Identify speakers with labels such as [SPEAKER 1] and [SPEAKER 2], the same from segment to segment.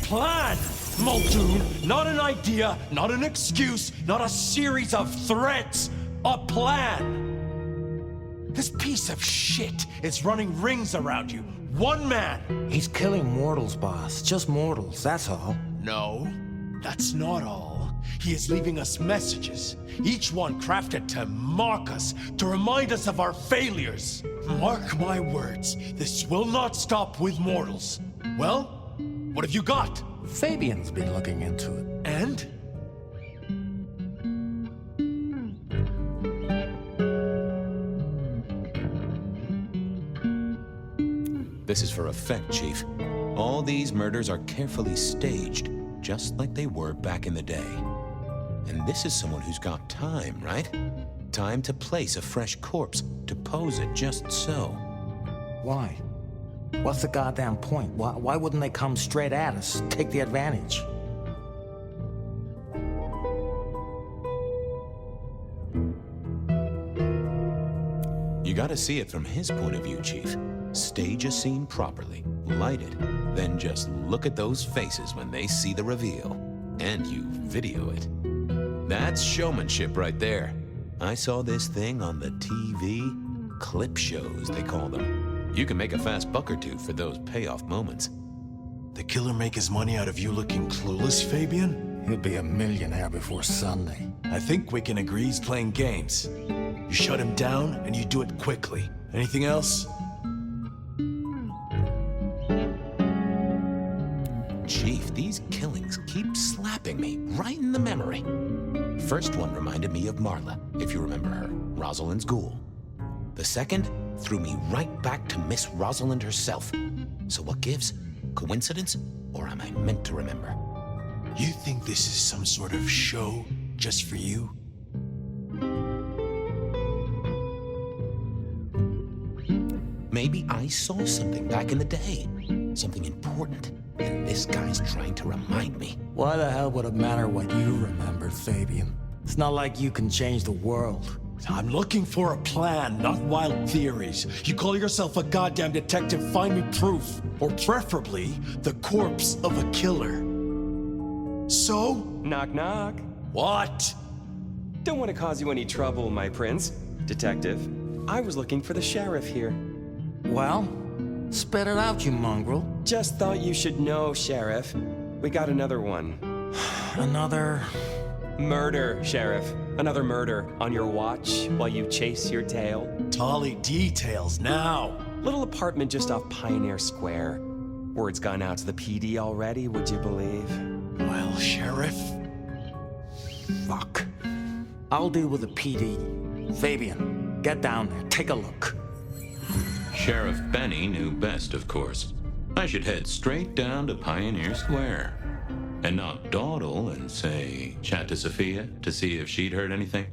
[SPEAKER 1] plan, Muldoon. Not an idea, not an excuse, not a series of threats. A plan. This piece of shit is running rings around you. One man.
[SPEAKER 2] He's killing mortals, boss. Just mortals, that's all.
[SPEAKER 1] No, that's not all. He is leaving us messages, each one crafted to mark us, to remind us of our failures. Mark my words, this will not stop with mortals. Well, what have you got?
[SPEAKER 2] Fabian's been looking into it.
[SPEAKER 1] And?
[SPEAKER 3] This is for effect, Chief. All these murders are carefully staged, just like they were back in the day. And this is someone who's got time, right? Time to place a fresh corpse, to pose it just so.
[SPEAKER 2] Why? What's the goddamn point? Why wouldn't they come straight at us, take the advantage?
[SPEAKER 3] You gotta see it from his point of view, Chief. Stage a scene properly, light it, then just look at those faces when they see the reveal. And you video it. That's showmanship right there. I saw this thing on the TV. Clip shows, they call them. You can make a fast buck or two for those payoff moments.
[SPEAKER 1] The killer make his money out of you looking clueless, Fabian?
[SPEAKER 2] He'll be a millionaire before Sunday.
[SPEAKER 1] I think we can agree he's playing games. You shut him down, and you do it quickly. Anything else?
[SPEAKER 3] Chief, these killings keep slapping me right in the memory. First one reminded me of Marla, if you remember her, Rosalind's ghoul. The second threw me right back to Miss Rosalind herself. So what gives? Coincidence, or am I meant to remember?
[SPEAKER 1] You think this is some sort of show just for you?
[SPEAKER 3] Maybe I saw something back in the day, something important, and this guy's trying to remind me.
[SPEAKER 2] Why the hell would it matter what you remember, Fabian? It's not like you can change the world.
[SPEAKER 1] I'm looking for a plan, not wild theories. You call yourself a goddamn detective, find me proof. Or preferably, the corpse of a killer. So?
[SPEAKER 4] Knock, knock.
[SPEAKER 1] What?
[SPEAKER 4] Don't want to cause you any trouble, my prince. Detective, I was looking for the sheriff here.
[SPEAKER 2] Well, spit it out, you mongrel.
[SPEAKER 4] Just thought you should know, Sheriff. We got another one.
[SPEAKER 2] Another...
[SPEAKER 4] Murder, Sheriff. Another murder on your watch while you chase your tail.
[SPEAKER 1] Tolly details now.
[SPEAKER 4] Little apartment just off Pioneer Square. Word's gone out to the PD already, would you believe?
[SPEAKER 1] Well, Sheriff.
[SPEAKER 2] Fuck. I'll deal with the PD. Fabian, get down there, take a look.
[SPEAKER 3] Sheriff Benny knew best, of course. I should head straight down to Pioneer Square. And not dawdle and say, chat to Sophia to see if she'd heard anything.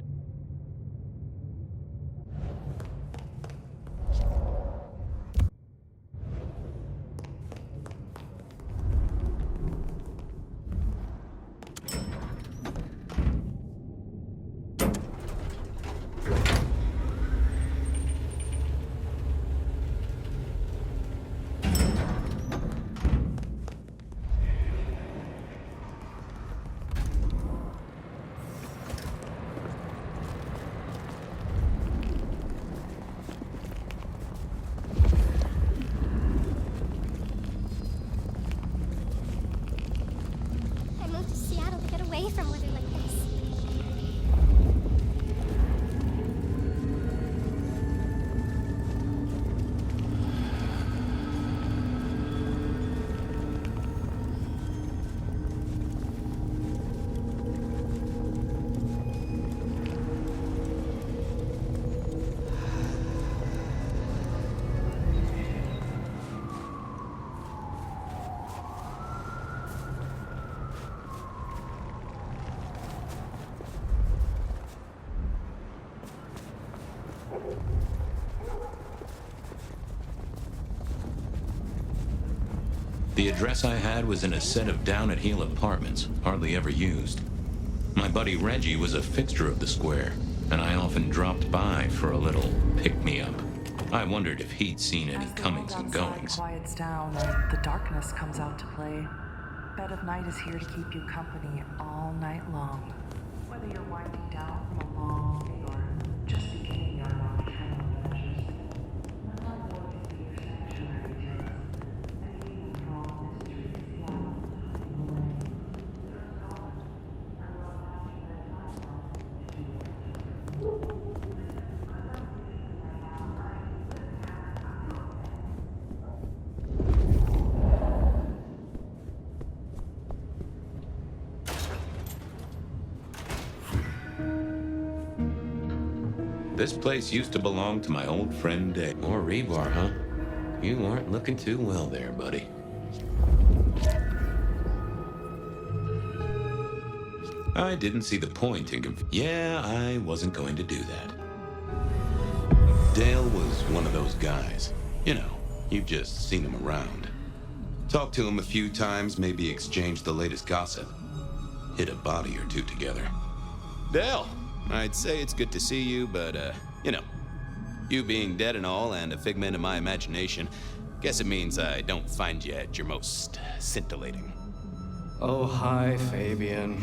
[SPEAKER 5] From weather like this.
[SPEAKER 3] The address I had was in a set of down-at-heel apartments, hardly ever used. My buddy Reggie was a fixture of the square, and I often dropped by for a little pick-me-up. I wondered if he'd seen any comings and goings.
[SPEAKER 6] Quiets down and the darkness comes out to play.
[SPEAKER 5] Bed of Night is here to keep you company all night long. Whether you're winding down from a long day or just beginning your nocturnal pleasures, my love will be your sanctuary tales. Anything from all mysteries, the island, the lane. There's God. I love watching that time on
[SPEAKER 3] This place used to belong to my old friend Dave. More rebar, huh? You aren't looking too well there, buddy. I didn't see the point in Yeah, I wasn't going to do that. Dale was one of those guys. You know, you've just seen him around. Talked to him a few times, maybe exchanged the latest gossip. Hit a body or two together. Dale! I'd say it's good to see you, but, you know, you being dead and all and a figment of my imagination, guess it means I don't find you at your most scintillating.
[SPEAKER 6] Oh, hi, Fabian.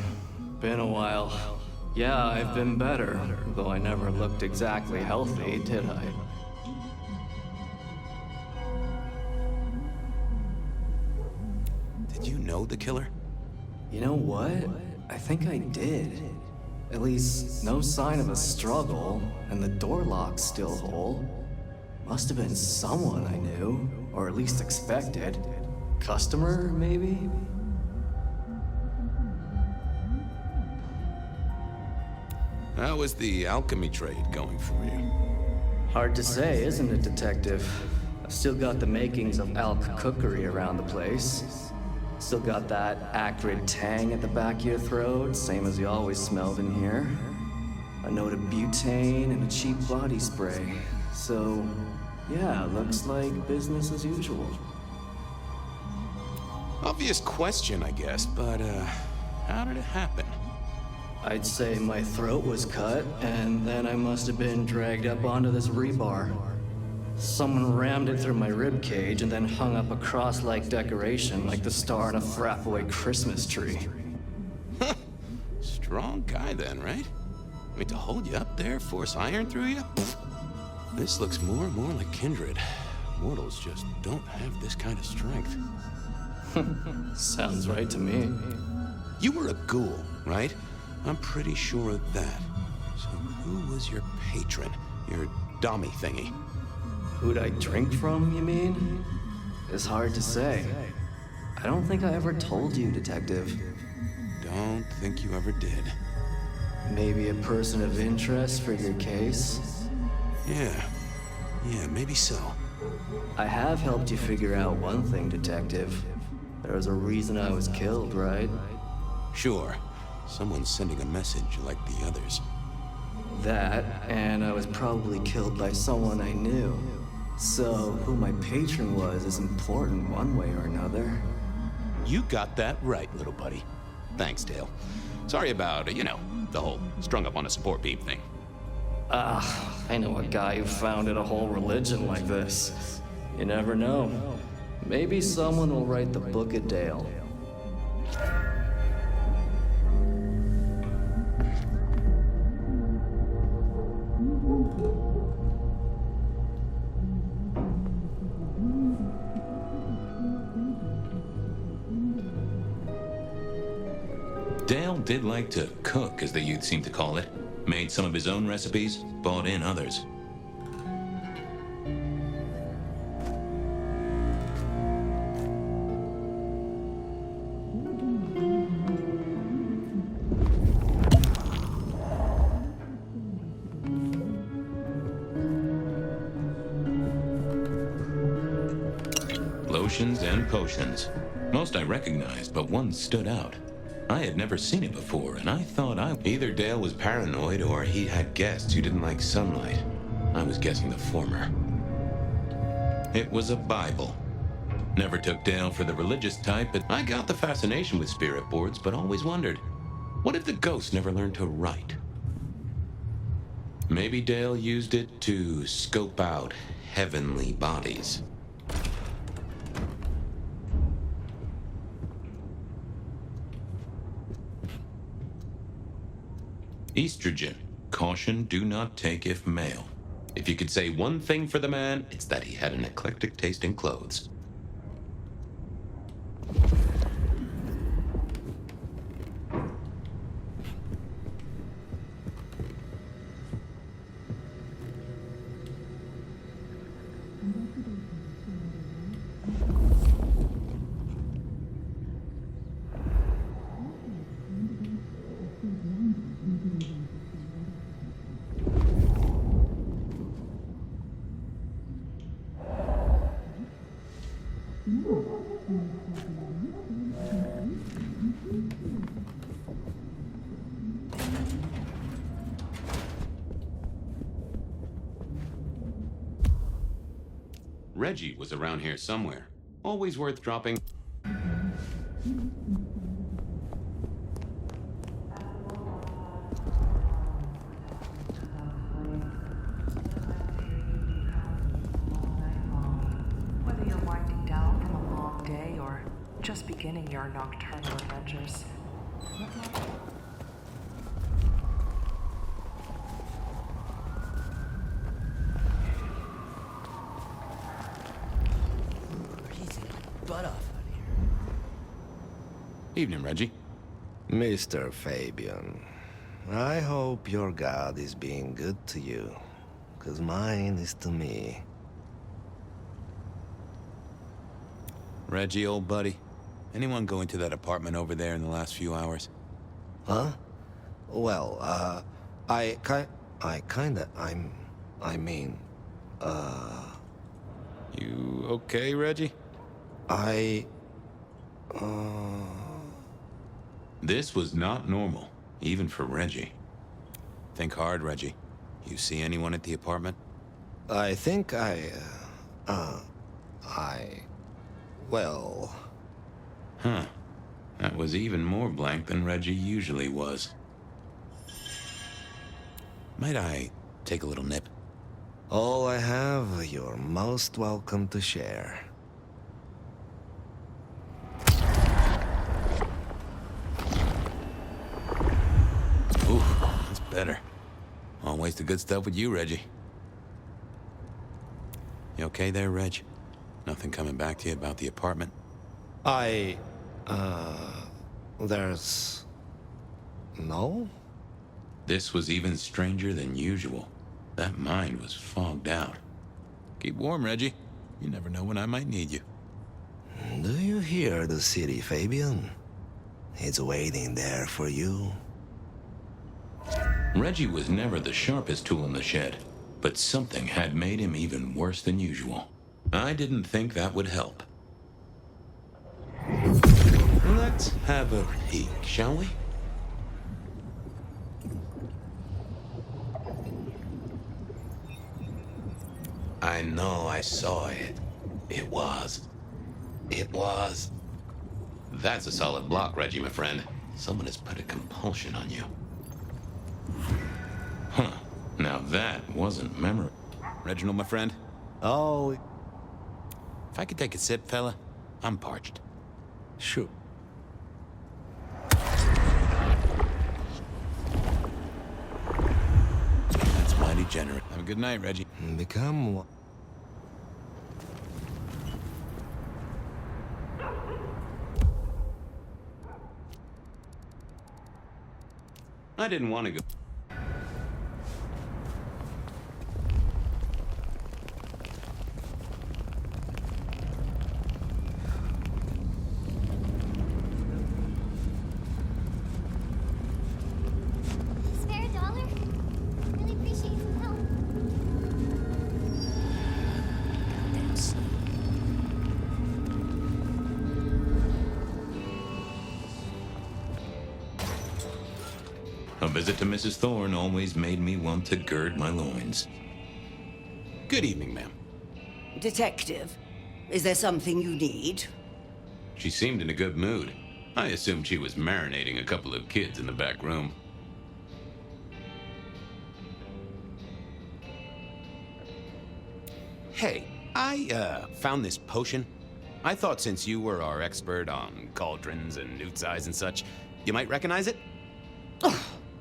[SPEAKER 6] Been a while. Yeah, I've been better, though I never looked exactly healthy, did I?
[SPEAKER 3] Did you know the killer?
[SPEAKER 6] You know what? I think I did. At least, no sign of a struggle, and the door lock's still whole. Must have been someone I knew, or at least expected. Customer, maybe?
[SPEAKER 3] How was the alchemy trade going for you?
[SPEAKER 6] Hard to say, isn't it, Detective? I've still got the makings of alch cookery around the place. Still got that acrid tang at the back of your throat, same as you always smelled in here. A note of butane and a cheap body spray. So, yeah, looks like business as usual.
[SPEAKER 3] Obvious question, I guess, but, how did it happen?
[SPEAKER 6] I'd say my throat was cut, and then I must have been dragged up onto this rebar. Someone rammed it through my rib cage and then hung up a cross-like decoration like the star on a throwaway Christmas tree.
[SPEAKER 3] Strong guy then, right? I mean, to hold you up there, force iron through you? Pfft. This looks more and more like kindred. Mortals just don't have this kind of strength.
[SPEAKER 6] Sounds right to me.
[SPEAKER 3] You were a ghoul, right? I'm pretty sure of that. So who was your patron? Your dummy thingy?
[SPEAKER 6] Who'd I drink from, you mean? It's hard to say. I don't think I ever told you, Detective.
[SPEAKER 3] Don't think you ever did.
[SPEAKER 6] Maybe a person of interest for your case?
[SPEAKER 3] Yeah, maybe so.
[SPEAKER 6] I have helped you figure out one thing, Detective. There was a reason I was killed, right?
[SPEAKER 3] Sure. Someone's sending a message like the others.
[SPEAKER 6] That, and I was probably killed by someone I knew. So, who my patron was is important one way or another.
[SPEAKER 3] You got that right, little buddy. Thanks, Dale. Sorry about, you know, the whole strung up on a support beam thing.
[SPEAKER 6] I know a guy who founded a whole religion like this. You never know. Maybe someone will write the Book of Dale.
[SPEAKER 3] Dale did like to cook, as the youth seem to call it. Made some of his own recipes, bought in others. Lotions and potions. Most I recognized, but one stood out. I had never seen it before, and I thought either Dale was paranoid or he had guests who didn't like sunlight. I was guessing the former. It was a Bible. Never took Dale for the religious type, but I got the fascination with spirit boards, but always wondered, what if the ghost never learned to write? Maybe Dale used it to scope out heavenly bodies. Estrogen. Caution, do not take if male. If you could say one thing for the man, it's that he had an eclectic taste in clothes. Reggie was around here somewhere. Always worth dropping.
[SPEAKER 5] Whether you're winding down from a long day or just beginning your nocturnal adventures.
[SPEAKER 3] Evening, Reggie.
[SPEAKER 7] Mr. Fabian, I hope your God is being good to you, 'cause mine is to me.
[SPEAKER 3] Reggie, old buddy. Anyone go into that apartment over there in the last few hours?
[SPEAKER 7] Huh? Well, I mean,
[SPEAKER 3] You okay, Reggie? This was not normal, even for Reggie. Think hard, Reggie. You see anyone at the apartment?
[SPEAKER 7] I think well...
[SPEAKER 3] Huh. That was even more blank than Reggie usually was. Might I take a little nip?
[SPEAKER 7] All I have, you're most welcome to share.
[SPEAKER 3] Ooh, that's better. Always the good stuff with you, Reggie. You okay there, Reg? Nothing coming back to you about the apartment?
[SPEAKER 7] There's... no?
[SPEAKER 3] This was even stranger than usual. That mind was fogged out. Keep warm, Reggie. You never know when I might need you.
[SPEAKER 7] Do you hear the city, Fabian? It's waiting there for you.
[SPEAKER 3] Reggie was never the sharpest tool in the shed, but something had made him even worse than usual. I didn't think that would help. Let's have a peek, shall we? I know I saw it. It was. That's a solid block, Reggie, my friend. Someone has put a compulsion on you. Huh. Now that wasn't memorable. Reginald, my friend?
[SPEAKER 7] Oh,
[SPEAKER 3] If I could take a sip, fella, I'm parched.
[SPEAKER 7] sure.
[SPEAKER 3] That's mighty generous. Have a good night, Reggie.
[SPEAKER 7] Become one.
[SPEAKER 3] I didn't want to go.
[SPEAKER 8] Spare a dollar? Really appreciate some help.
[SPEAKER 3] A visit to Mrs. Thorne always made me want to gird my loins. Good evening, ma'am.
[SPEAKER 9] Detective, is there something you need?
[SPEAKER 3] She seemed in a good mood. I assumed she was marinating a couple of kids in the back room. Hey, I found this potion. I thought since you were our expert on cauldrons and newt eyes and such, you might recognize it?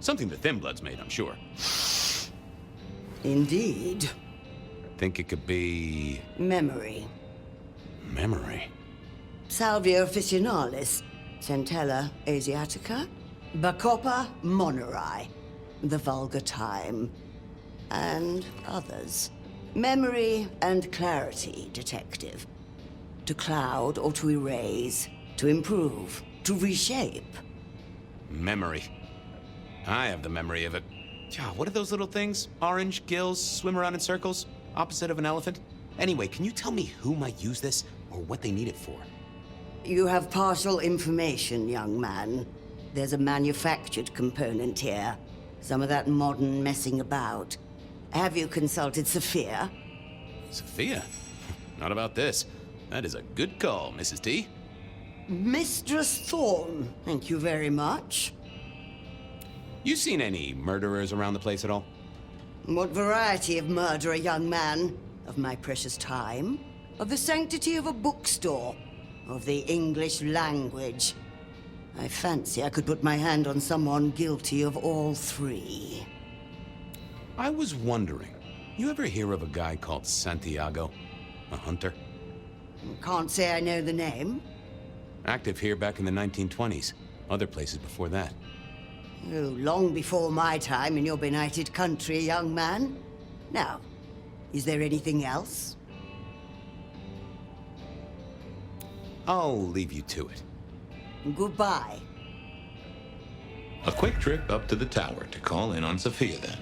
[SPEAKER 3] Something the Thin Bloods made, I'm sure.
[SPEAKER 9] Indeed.
[SPEAKER 3] Think it could be...
[SPEAKER 9] Memory.
[SPEAKER 3] memory.
[SPEAKER 9] Salvia officinalis, Centella asiatica, Bacopa moneri, the vulgar time, and others. Memory and clarity, detective. To cloud or to erase, to improve, to reshape.
[SPEAKER 3] Memory. I have the memory of it. Yeah, what are those little things? Orange gills, swim around in circles, opposite of an elephant? Anyway, can you tell me who might use this, or what they need it for?
[SPEAKER 9] You have partial information, young man. There's a manufactured component here. Some of that modern messing about. Have you consulted Sophia?
[SPEAKER 3] Sophia? Not about this. That is a good call, Mrs. T.
[SPEAKER 9] Mistress Thorne, thank you very much.
[SPEAKER 3] You seen any murderers around the place at all?
[SPEAKER 9] What variety of murder, young man? Of my precious time? Of the sanctity of a bookstore? Of the English language? I fancy I could put my hand on someone guilty of all three.
[SPEAKER 3] I was wondering, you ever hear of a guy called Santiago? A hunter?
[SPEAKER 9] Can't say I know the name.
[SPEAKER 3] Active here back in the 1920s. Other places before that.
[SPEAKER 9] Oh, long before my time in your benighted country, young man. Now, is there anything else?
[SPEAKER 3] I'll leave you to it.
[SPEAKER 9] Goodbye.
[SPEAKER 3] A quick trip up to the tower to call in on Sophia, then.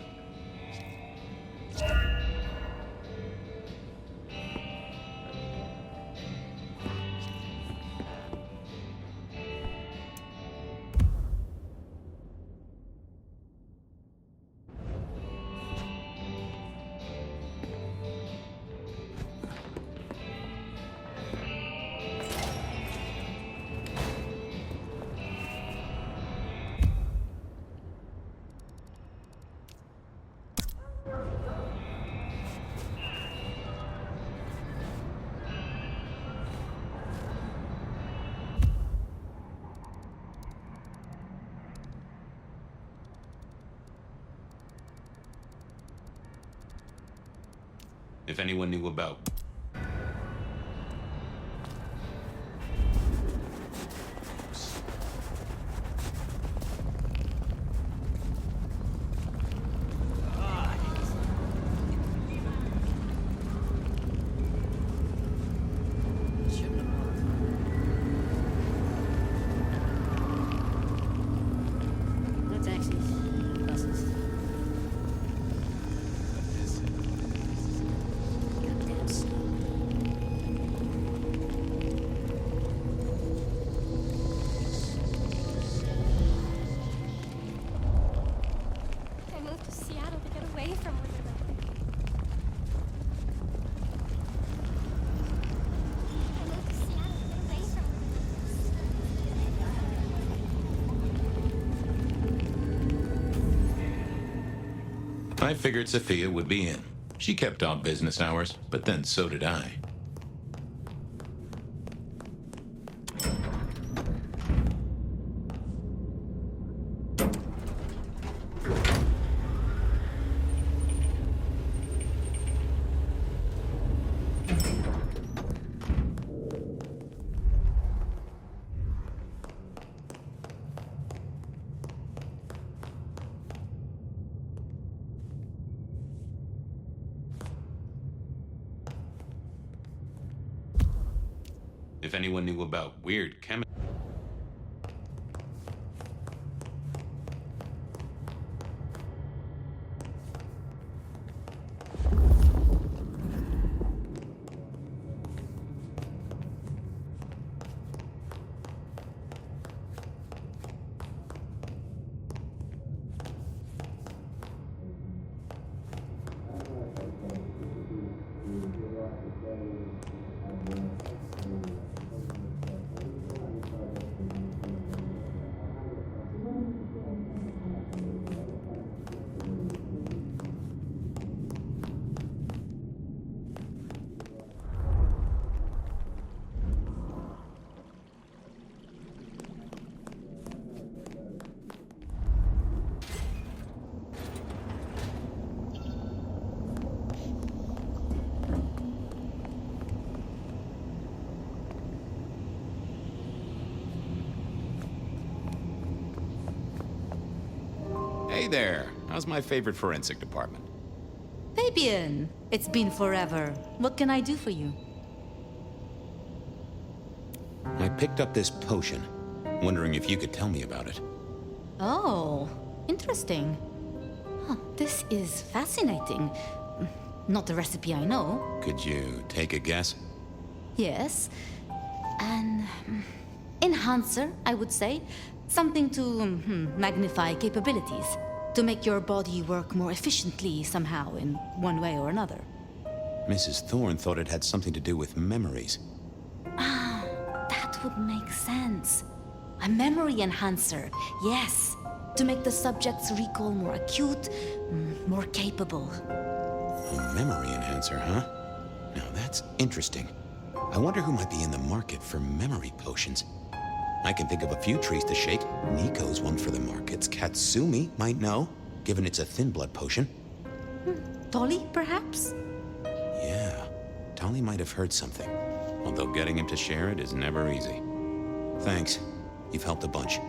[SPEAKER 3] If anyone knew about...
[SPEAKER 8] No taxis. Buses. Goddamn snow. I moved to Seattle to get away from where they live. I moved to Seattle to get away from
[SPEAKER 3] I figured Sophia would be in. She kept off business hours, but then so did I. If anyone knew about weird chemistry... Hey there. How's my favorite forensic department?
[SPEAKER 10] Fabian, it's been forever. What can I do for you?
[SPEAKER 3] I picked up this potion. Wondering if you could tell me about it.
[SPEAKER 10] Oh, interesting. Huh, this is fascinating. Not the recipe I know.
[SPEAKER 3] Could you take a guess?
[SPEAKER 10] Yes. An enhancer, I would say. Something to magnify capabilities. To make your body work more efficiently somehow, in one way or another.
[SPEAKER 3] Mrs. Thorne thought it had something to do with memories.
[SPEAKER 10] Ah, that would make sense. A memory enhancer, yes. To make the subject's recall more acute, more capable.
[SPEAKER 3] A memory enhancer, huh? Now that's interesting. I wonder who might be in the market for memory potions. I can think of a few trees to shake. Nico's one for the markets. Katsumi might know, given it's a thin blood potion.
[SPEAKER 10] Tolly, perhaps?
[SPEAKER 3] Yeah, Tolly might have heard something. Although getting him to share it is never easy. Thanks. You've helped a bunch.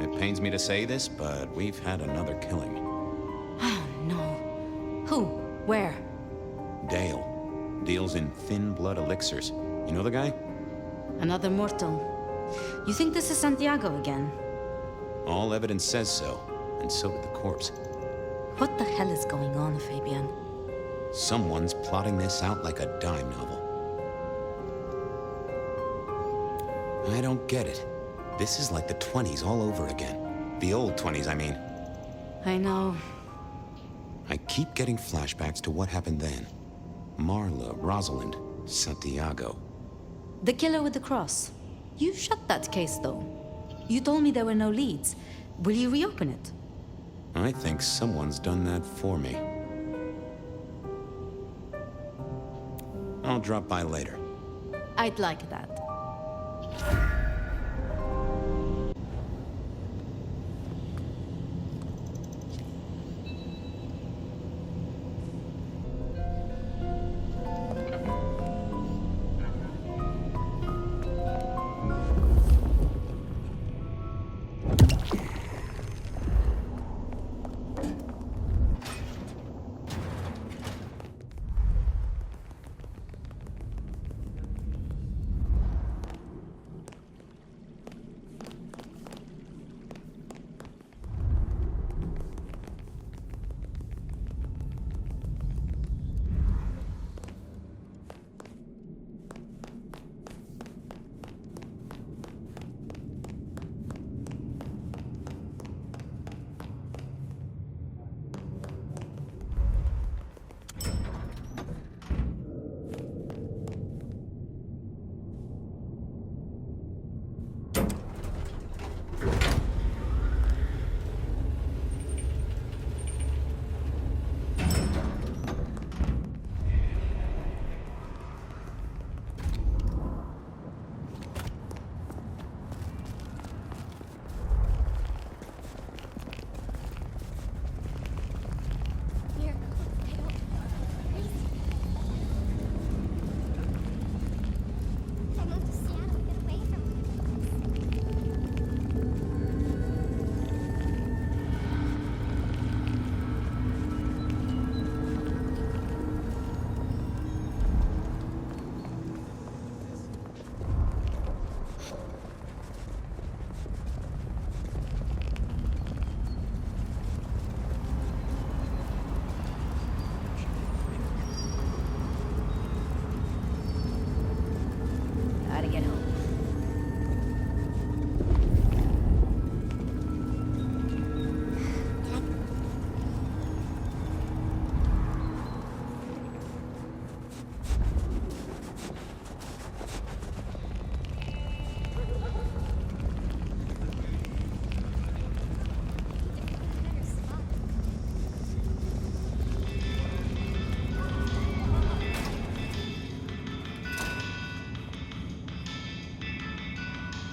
[SPEAKER 3] It pains me to say this, but we've had another killing.
[SPEAKER 10] Oh, no. Who? Where?
[SPEAKER 3] Dale. Deals in thin blood elixirs. You know the guy?
[SPEAKER 10] Another mortal. You think this is Santiago again?
[SPEAKER 3] All evidence says so, and so did the corpse.
[SPEAKER 10] What the hell is going on, Fabian?
[SPEAKER 3] Someone's plotting this out like a dime novel. I don't get it. This is like the 20s all over again. The old 20s, I mean.
[SPEAKER 10] I know.
[SPEAKER 3] I keep getting flashbacks to what happened then. Marla, Rosalind, Santiago.
[SPEAKER 10] The killer with the cross. You shut that case, though. You told me there were no leads. Will you reopen it?
[SPEAKER 3] I think someone's done that for me. I'll drop by later.
[SPEAKER 10] I'd like that.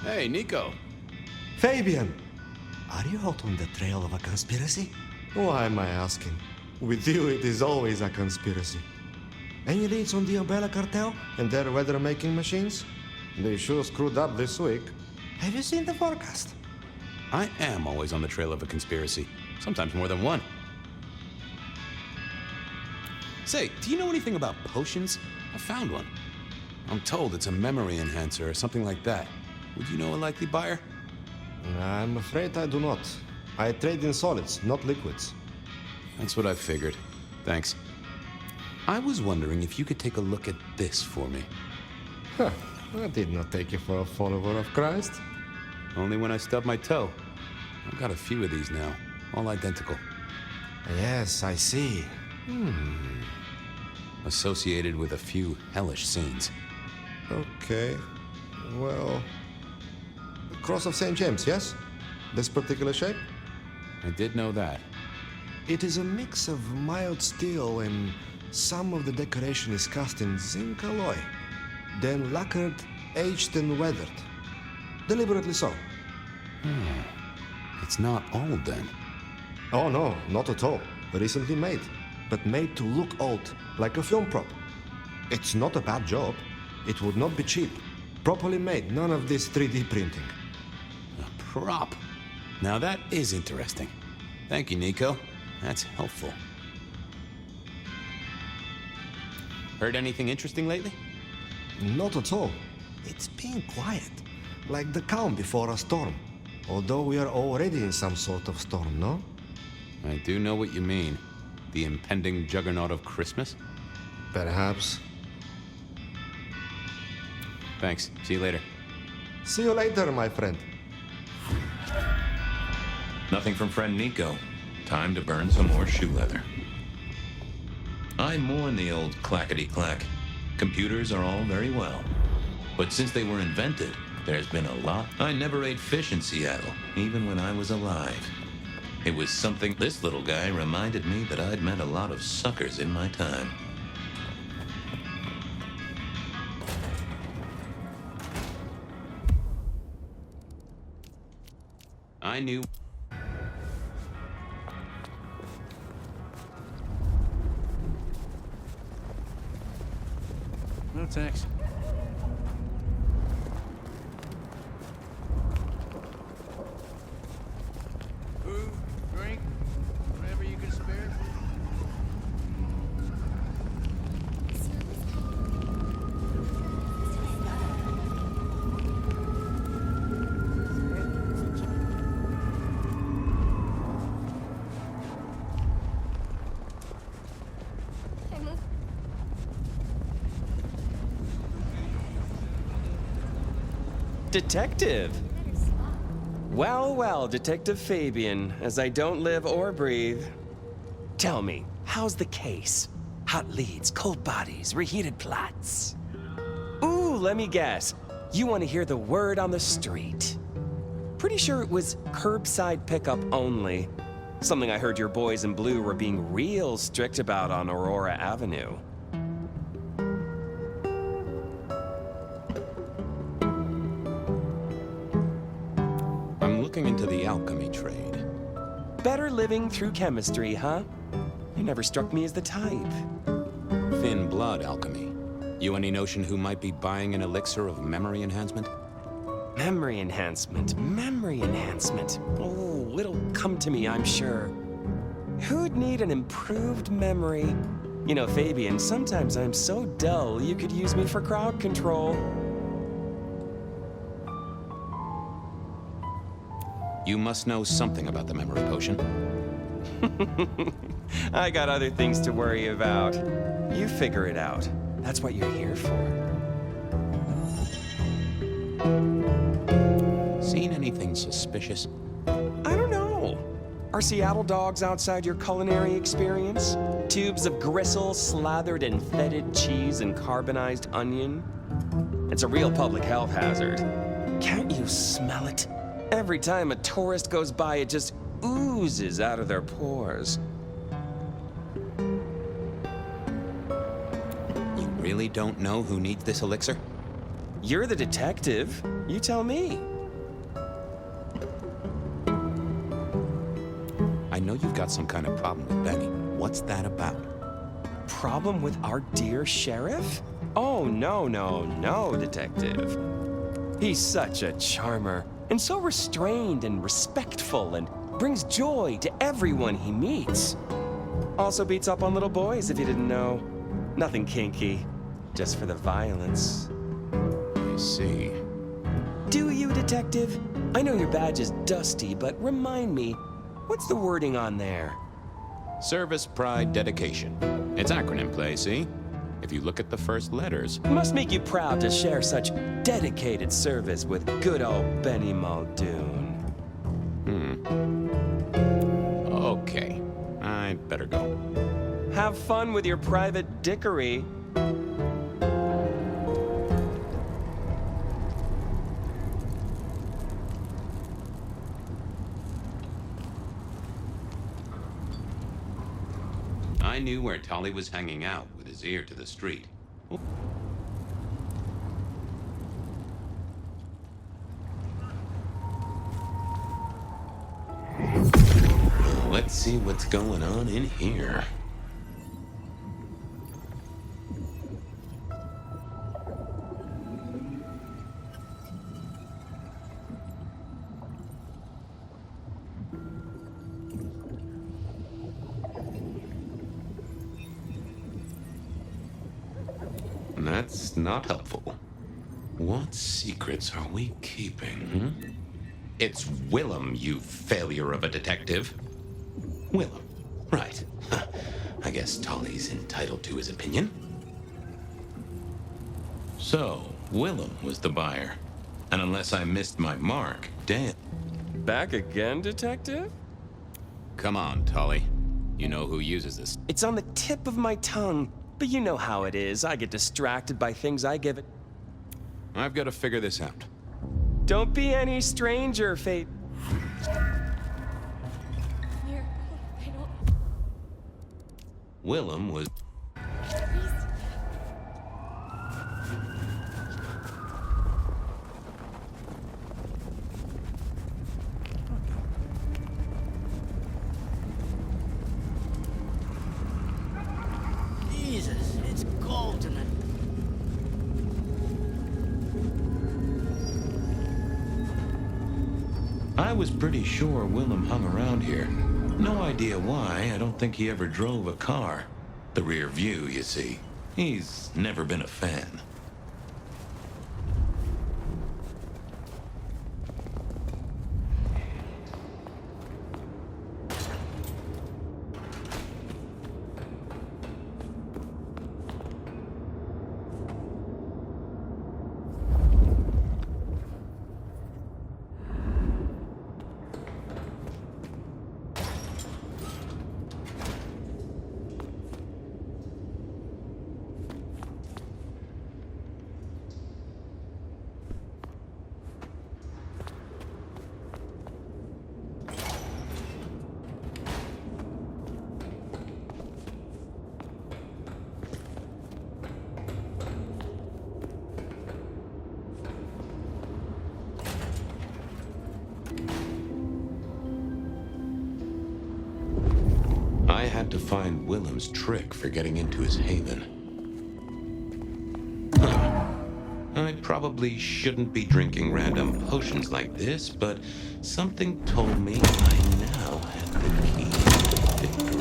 [SPEAKER 3] Hey, Nico.
[SPEAKER 7] Fabian! Are you out on the trail of a conspiracy?
[SPEAKER 11] Why am I asking? With you, it is always a conspiracy.
[SPEAKER 7] Any leads on the Umbrella Cartel?
[SPEAKER 11] And their weather-making machines? They sure screwed up this week.
[SPEAKER 7] Have you seen the forecast?
[SPEAKER 3] I am always on the trail of a conspiracy, sometimes more than one. Say, do you know anything about potions? I found one. I'm told it's a memory enhancer or something like that. Would you know a likely buyer?
[SPEAKER 11] I'm afraid I do not. I trade in solids, not liquids.
[SPEAKER 3] That's what I figured. Thanks. I was wondering if you could take a look at this for me.
[SPEAKER 11] Huh. I did not take you for a follower of Christ.
[SPEAKER 3] Only when I stubbed my toe. I've got a few of these now, all identical.
[SPEAKER 11] Yes, I see.
[SPEAKER 3] Associated with a few hellish scenes.
[SPEAKER 11] Okay. Well... the Cross of St. James, yes? This particular shape?
[SPEAKER 3] I did know that.
[SPEAKER 11] It is a mix of mild steel and some of the decoration is cast in zinc alloy. Then lacquered, aged and weathered. Deliberately so.
[SPEAKER 3] It's not old then.
[SPEAKER 11] Oh no, not at all. Recently made. But made to look old, like a film prop. It's not a bad job. It would not be cheap. Properly made, none of this 3D printing.
[SPEAKER 3] A prop. Now that is interesting. Thank you, Nico. That's helpful. Heard anything interesting lately?
[SPEAKER 11] Not at all. It's been quiet. Like the calm before a storm. Although we are already in some sort of storm, no?
[SPEAKER 3] I do know what you mean. The impending juggernaut of Christmas?
[SPEAKER 11] Perhaps.
[SPEAKER 3] Thanks. See you later.
[SPEAKER 11] See you later, my friend.
[SPEAKER 3] Nothing from friend Nico. Time to burn some more shoe leather. I mourn the old clackety-clack. Computers are all very well. But since they were invented, there's been a lot. I never ate fish in Seattle, even when I was alive. It was something this little guy reminded me that I'd met a lot of suckers in my time. I knew...
[SPEAKER 12] No thanks. Food, drink, whatever you can spare.
[SPEAKER 4] Detective! Well, well, Detective Fabian, as I don't live or breathe. Tell me, how's the case? Hot leads, cold bodies, reheated plots. Ooh, let me guess. You want to hear the word on the street. Pretty sure it was curbside pickup only. Something I heard your boys in blue were being real strict about on Aurora Avenue.
[SPEAKER 3] Looking into the alchemy trade.
[SPEAKER 4] Better living through chemistry, huh? You never struck me as the type.
[SPEAKER 3] Thin blood alchemy. You any notion who might be buying an elixir of memory enhancement?
[SPEAKER 4] Memory enhancement, memory enhancement. Oh, it'll come to me, I'm sure. Who'd need an improved memory? You know, Fabian, sometimes I'm so dull you could use me for crowd control.
[SPEAKER 3] You must know something about the memory potion.
[SPEAKER 4] I got other things to worry about. You figure it out. That's what you're here for.
[SPEAKER 3] Seen anything suspicious?
[SPEAKER 4] I don't know. Are Seattle dogs outside your culinary experience? Tubes of gristle slathered in fetid cheese and carbonized onion? It's a real public health hazard. Can't you smell it? Every time a tourist goes by, it just oozes out of their pores.
[SPEAKER 3] You really don't know who needs this elixir?
[SPEAKER 4] You're the detective. You tell me.
[SPEAKER 3] I know you've got some kind of problem with Benny. What's that about?
[SPEAKER 4] Problem with our dear sheriff? Oh, no, detective. He's such a charmer. and so restrained and respectful and brings joy to everyone he meets. Also beats up on little boys, if you didn't know. Nothing kinky, just for the violence.
[SPEAKER 3] I see.
[SPEAKER 4] Do you, Detective? I know your badge is dusty, but remind me, what's the wording on there?
[SPEAKER 3] Service, pride, dedication. It's acronym play, see? If you look at the first letters.
[SPEAKER 4] Must make you proud to share such dedicated service with good old Benny Muldoon.
[SPEAKER 3] Okay, I'd better go.
[SPEAKER 4] Have fun with your private dickery.
[SPEAKER 3] I knew where Tolly was hanging out with his ear to the street. Let's see what's going on in here. That's not helpful. What secrets are we keeping, It's Willem, you failure of a detective. Willem, right. I guess Tolly's entitled to his opinion. So, Willem was the buyer. And unless I missed my mark, Dan.
[SPEAKER 4] Back again, Detective?
[SPEAKER 3] Come on, Tolly. You know who uses this.
[SPEAKER 4] It's on the tip of my tongue, but you know how it is. I get distracted by things I give it.
[SPEAKER 3] I've got to figure this out.
[SPEAKER 4] Don't be any stranger, Fate.
[SPEAKER 8] Here, I don't...
[SPEAKER 3] Willem was...
[SPEAKER 9] Jesus, it's cold tonight.
[SPEAKER 3] I was pretty sure Willem hung around here. No idea why. I don't think he ever drove a car. The rear view, you see. He's never been a fan. I had to find Willem's trick for getting into his haven. I probably shouldn't be drinking random potions like this, but something told me I now had the key to victory.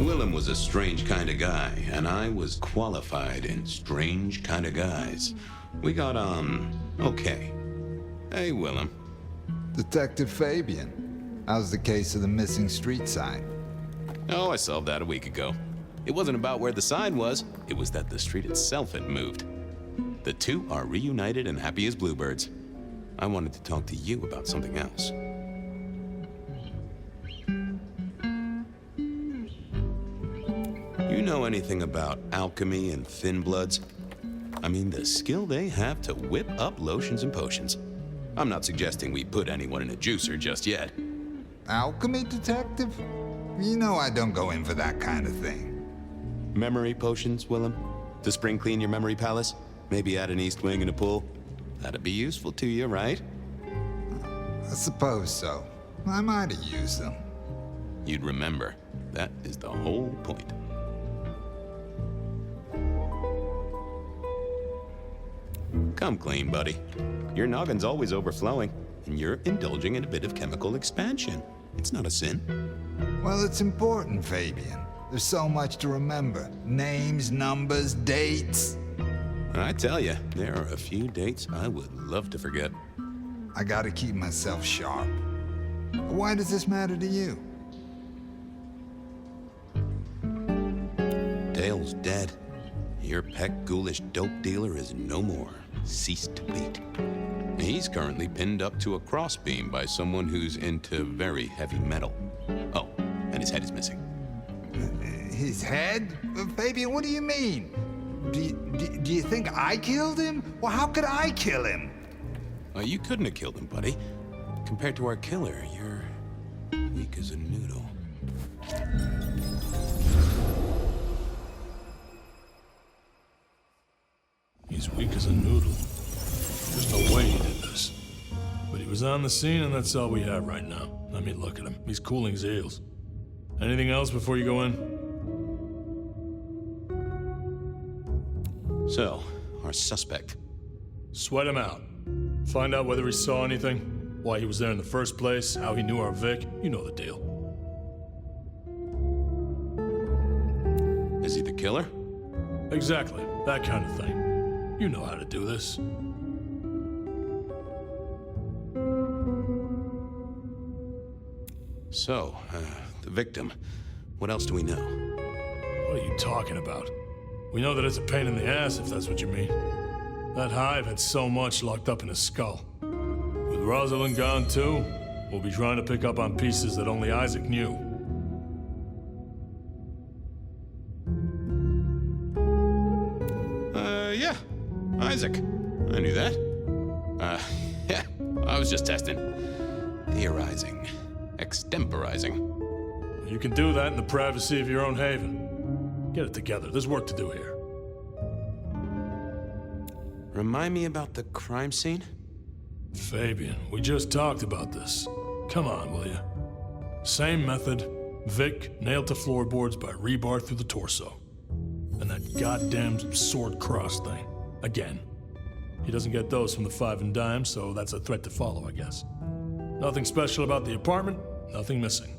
[SPEAKER 3] Willem was a strange kind of guy, and I was qualified in strange kind of guys. We got on okay. Hey, Willem.
[SPEAKER 13] Detective Fabian, how's the case of the missing street sign?
[SPEAKER 3] Oh, I solved that a week ago. It wasn't about where the sign was, it was that the street itself had moved. The two are reunited and happy as bluebirds. I wanted to talk to you about something else. You know anything about alchemy and thin bloods? I mean, the skill they have to whip up lotions and potions. I'm not suggesting we put anyone in a juicer just yet.
[SPEAKER 13] Alchemy detective? You know I don't go in for that kind of thing.
[SPEAKER 3] Memory potions, Willem? To spring clean your memory palace? Maybe add an east wing and a pool? That'd be useful to you, right?
[SPEAKER 13] I suppose so. I might have used them.
[SPEAKER 3] You'd remember. That is the whole point. Come clean, buddy. Your noggin's always overflowing, and you're indulging in a bit of chemical expansion. It's not a sin.
[SPEAKER 13] Well, it's important, Fabian. There's so much to remember. Names, numbers, dates.
[SPEAKER 3] I tell you, there are a few dates I would love to forget.
[SPEAKER 13] I gotta keep myself sharp. Why does this matter to you?
[SPEAKER 3] Dale's dead. Your pet ghoulish dope dealer is no more. Ceased to beat. He's currently pinned up to a crossbeam by someone who's into very heavy metal. Oh, and his head is missing.
[SPEAKER 13] His head? Fabian, what do you mean? Do you think I killed him? Well, how could I kill him?
[SPEAKER 3] You couldn't have killed him, buddy. Compared to our killer, you're weak as a noodle.
[SPEAKER 14] He's weak as a noodle. There's no way he did this. But he was on the scene, and that's all we have right now. Let me look at him. He's cooling his heels. Anything else before you go in?
[SPEAKER 3] So, our suspect.
[SPEAKER 14] Sweat him out. Find out whether he saw anything, why he was there in the first place, how he knew our Vic. You know the deal.
[SPEAKER 3] Is he the killer?
[SPEAKER 14] Exactly. That kind of thing. You know how to do this.
[SPEAKER 3] So, the victim. What else do we know?
[SPEAKER 14] What are you talking about? We know that it's a pain in the ass, if that's what you mean. That hive had so much locked up in his skull. With Rosalind gone too, we'll be trying to pick up on pieces that only Isaac knew.
[SPEAKER 3] Yeah. Isaac. I knew that. Yeah. I was just testing. Theorizing. Extemporizing.
[SPEAKER 14] You can do that in the privacy of your own haven. Get it together. There's work to do here.
[SPEAKER 3] Remind me about the crime scene?
[SPEAKER 14] Fabian, we just talked about this. Come on, will you? Same method. Vic nailed to floorboards by rebar through the torso. And that goddamn sword cross thing. Again. He doesn't get those from the Five and Dime, so that's a threat to follow, I guess. Nothing special about the apartment, nothing missing.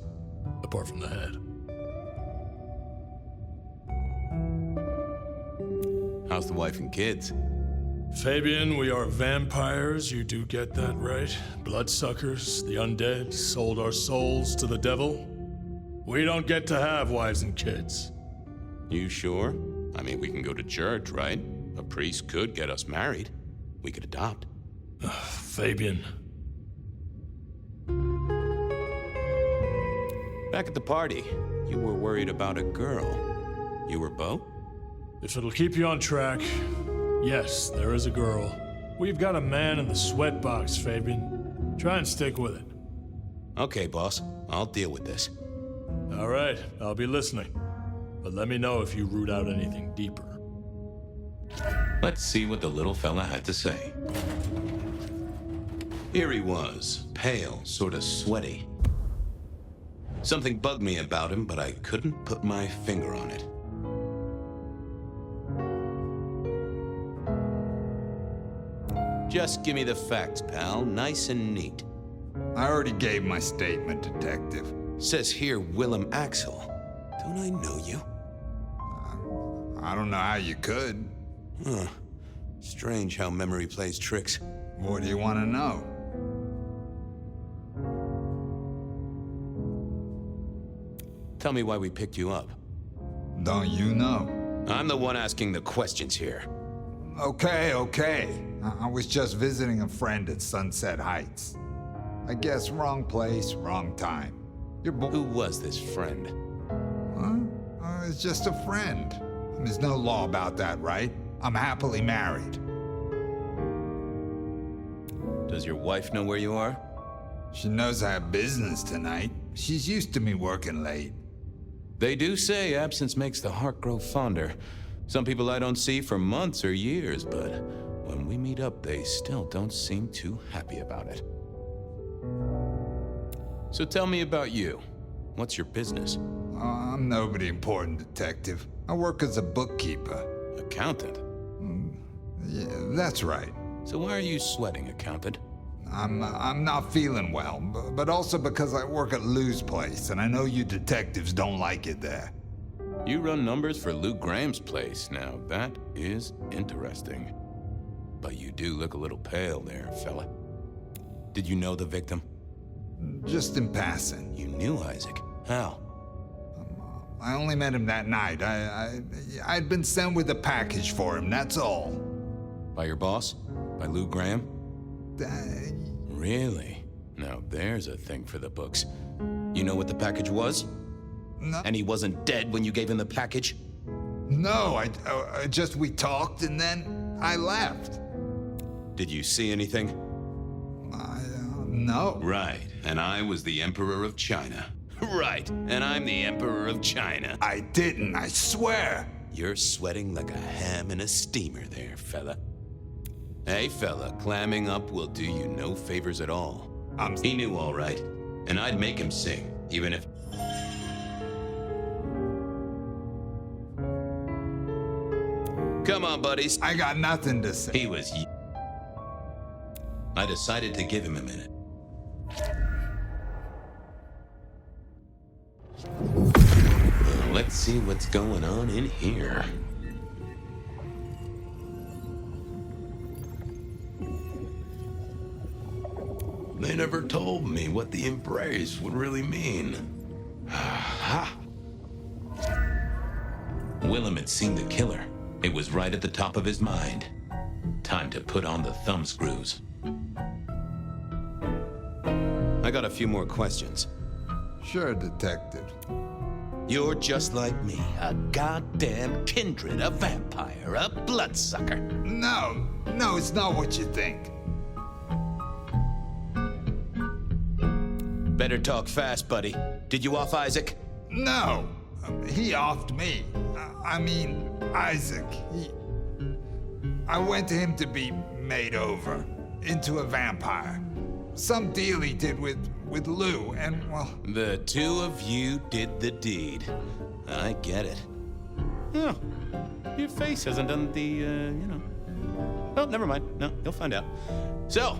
[SPEAKER 14] Apart from the head.
[SPEAKER 3] How's the wife and kids?
[SPEAKER 14] Fabian, we are vampires, you do get that right. Bloodsuckers, the undead, sold our souls to the devil. We don't get to have wives and kids.
[SPEAKER 3] You sure? I mean, we can go to church, right? A priest could get us married. We could adopt.
[SPEAKER 14] Fabian.
[SPEAKER 3] Back at the party, you were worried about a girl. You were Bo?
[SPEAKER 14] If it'll keep you on track, yes, there is a girl. We've got a man in the sweat box, Fabian. Try and stick with it.
[SPEAKER 3] Okay, boss. I'll deal with this.
[SPEAKER 14] All right, I'll be listening. But let me know if you root out anything deeper.
[SPEAKER 3] Let's see what the little fella had to say. Here he was, pale, sort of sweaty. Something bugged me about him, but I couldn't put my finger on it. Just give me the facts, pal. Nice and neat.
[SPEAKER 13] I already gave my statement, Detective.
[SPEAKER 3] Says here Willem Axel. Don't I know you?
[SPEAKER 13] I don't know how you could.
[SPEAKER 3] Huh. Strange how memory plays tricks.
[SPEAKER 13] What do you want to know?
[SPEAKER 3] Tell me why we picked you up.
[SPEAKER 13] Don't you know?
[SPEAKER 3] I'm the one asking the questions here.
[SPEAKER 13] Okay. I was just visiting a friend at Sunset Heights. I guess wrong place, wrong time.
[SPEAKER 3] Who was this friend?
[SPEAKER 13] Huh? It's just a friend. There's no law about that, right? I'm happily married.
[SPEAKER 3] Does your wife know where you are?
[SPEAKER 13] She knows I have business tonight. She's used to me working late.
[SPEAKER 3] They do say absence makes the heart grow fonder. Some people I don't see for months or years, but when we meet up, they still don't seem too happy about it. So tell me about you. What's your business?
[SPEAKER 13] I'm nobody important, detective. I work as a bookkeeper.
[SPEAKER 3] Accountant?
[SPEAKER 13] Yeah, that's right.
[SPEAKER 3] So why are you sweating, accountant?
[SPEAKER 13] I'm not feeling well, but also because I work at Lou's place, and I know you detectives don't like it there.
[SPEAKER 3] You run numbers for Lou Graham's place. Now, that is interesting. But you do look a little pale there, fella. Did you know the victim?
[SPEAKER 13] Just in passing.
[SPEAKER 3] You knew Isaac? How?
[SPEAKER 13] I only met him that night. I'd been sent with a package for him, that's all.
[SPEAKER 3] By your boss? By Lou Graham? Really? Now there's a thing for the books. You know what the package was?
[SPEAKER 13] No.
[SPEAKER 3] And he wasn't dead when you gave him the package?
[SPEAKER 13] No, we talked and then I left.
[SPEAKER 3] Did you see anything?
[SPEAKER 13] No.
[SPEAKER 3] Right, and I was the Emperor of China. Right, and I'm the Emperor of China.
[SPEAKER 13] I didn't, I swear.
[SPEAKER 3] You're sweating like a ham in a steamer there, fella. Hey, fella, clamming up will do you no favors at all. He knew all right, and I'd make him sing, even if... Come on, buddies.
[SPEAKER 13] I got nothing to say.
[SPEAKER 3] He was... I decided to give him a minute. Let's see what's going on in here. They never told me what the embrace would really mean. Ha! Willem had seen the killer. It was right at the top of his mind. Time to put on the thumb screws. I got a few more questions.
[SPEAKER 13] Sure, detective.
[SPEAKER 3] You're just like me, a goddamn kindred, a vampire, a bloodsucker.
[SPEAKER 13] No, it's not what you think.
[SPEAKER 3] Better talk fast, buddy. Did you off Isaac?
[SPEAKER 13] No, he offed me. I mean, Isaac. I went to him to be made over into a vampire. Some deal he did with Lou, and well...
[SPEAKER 3] The two of you did the deed. I get it. Oh, your face hasn't done the, Well, never mind. No, you'll find out. So,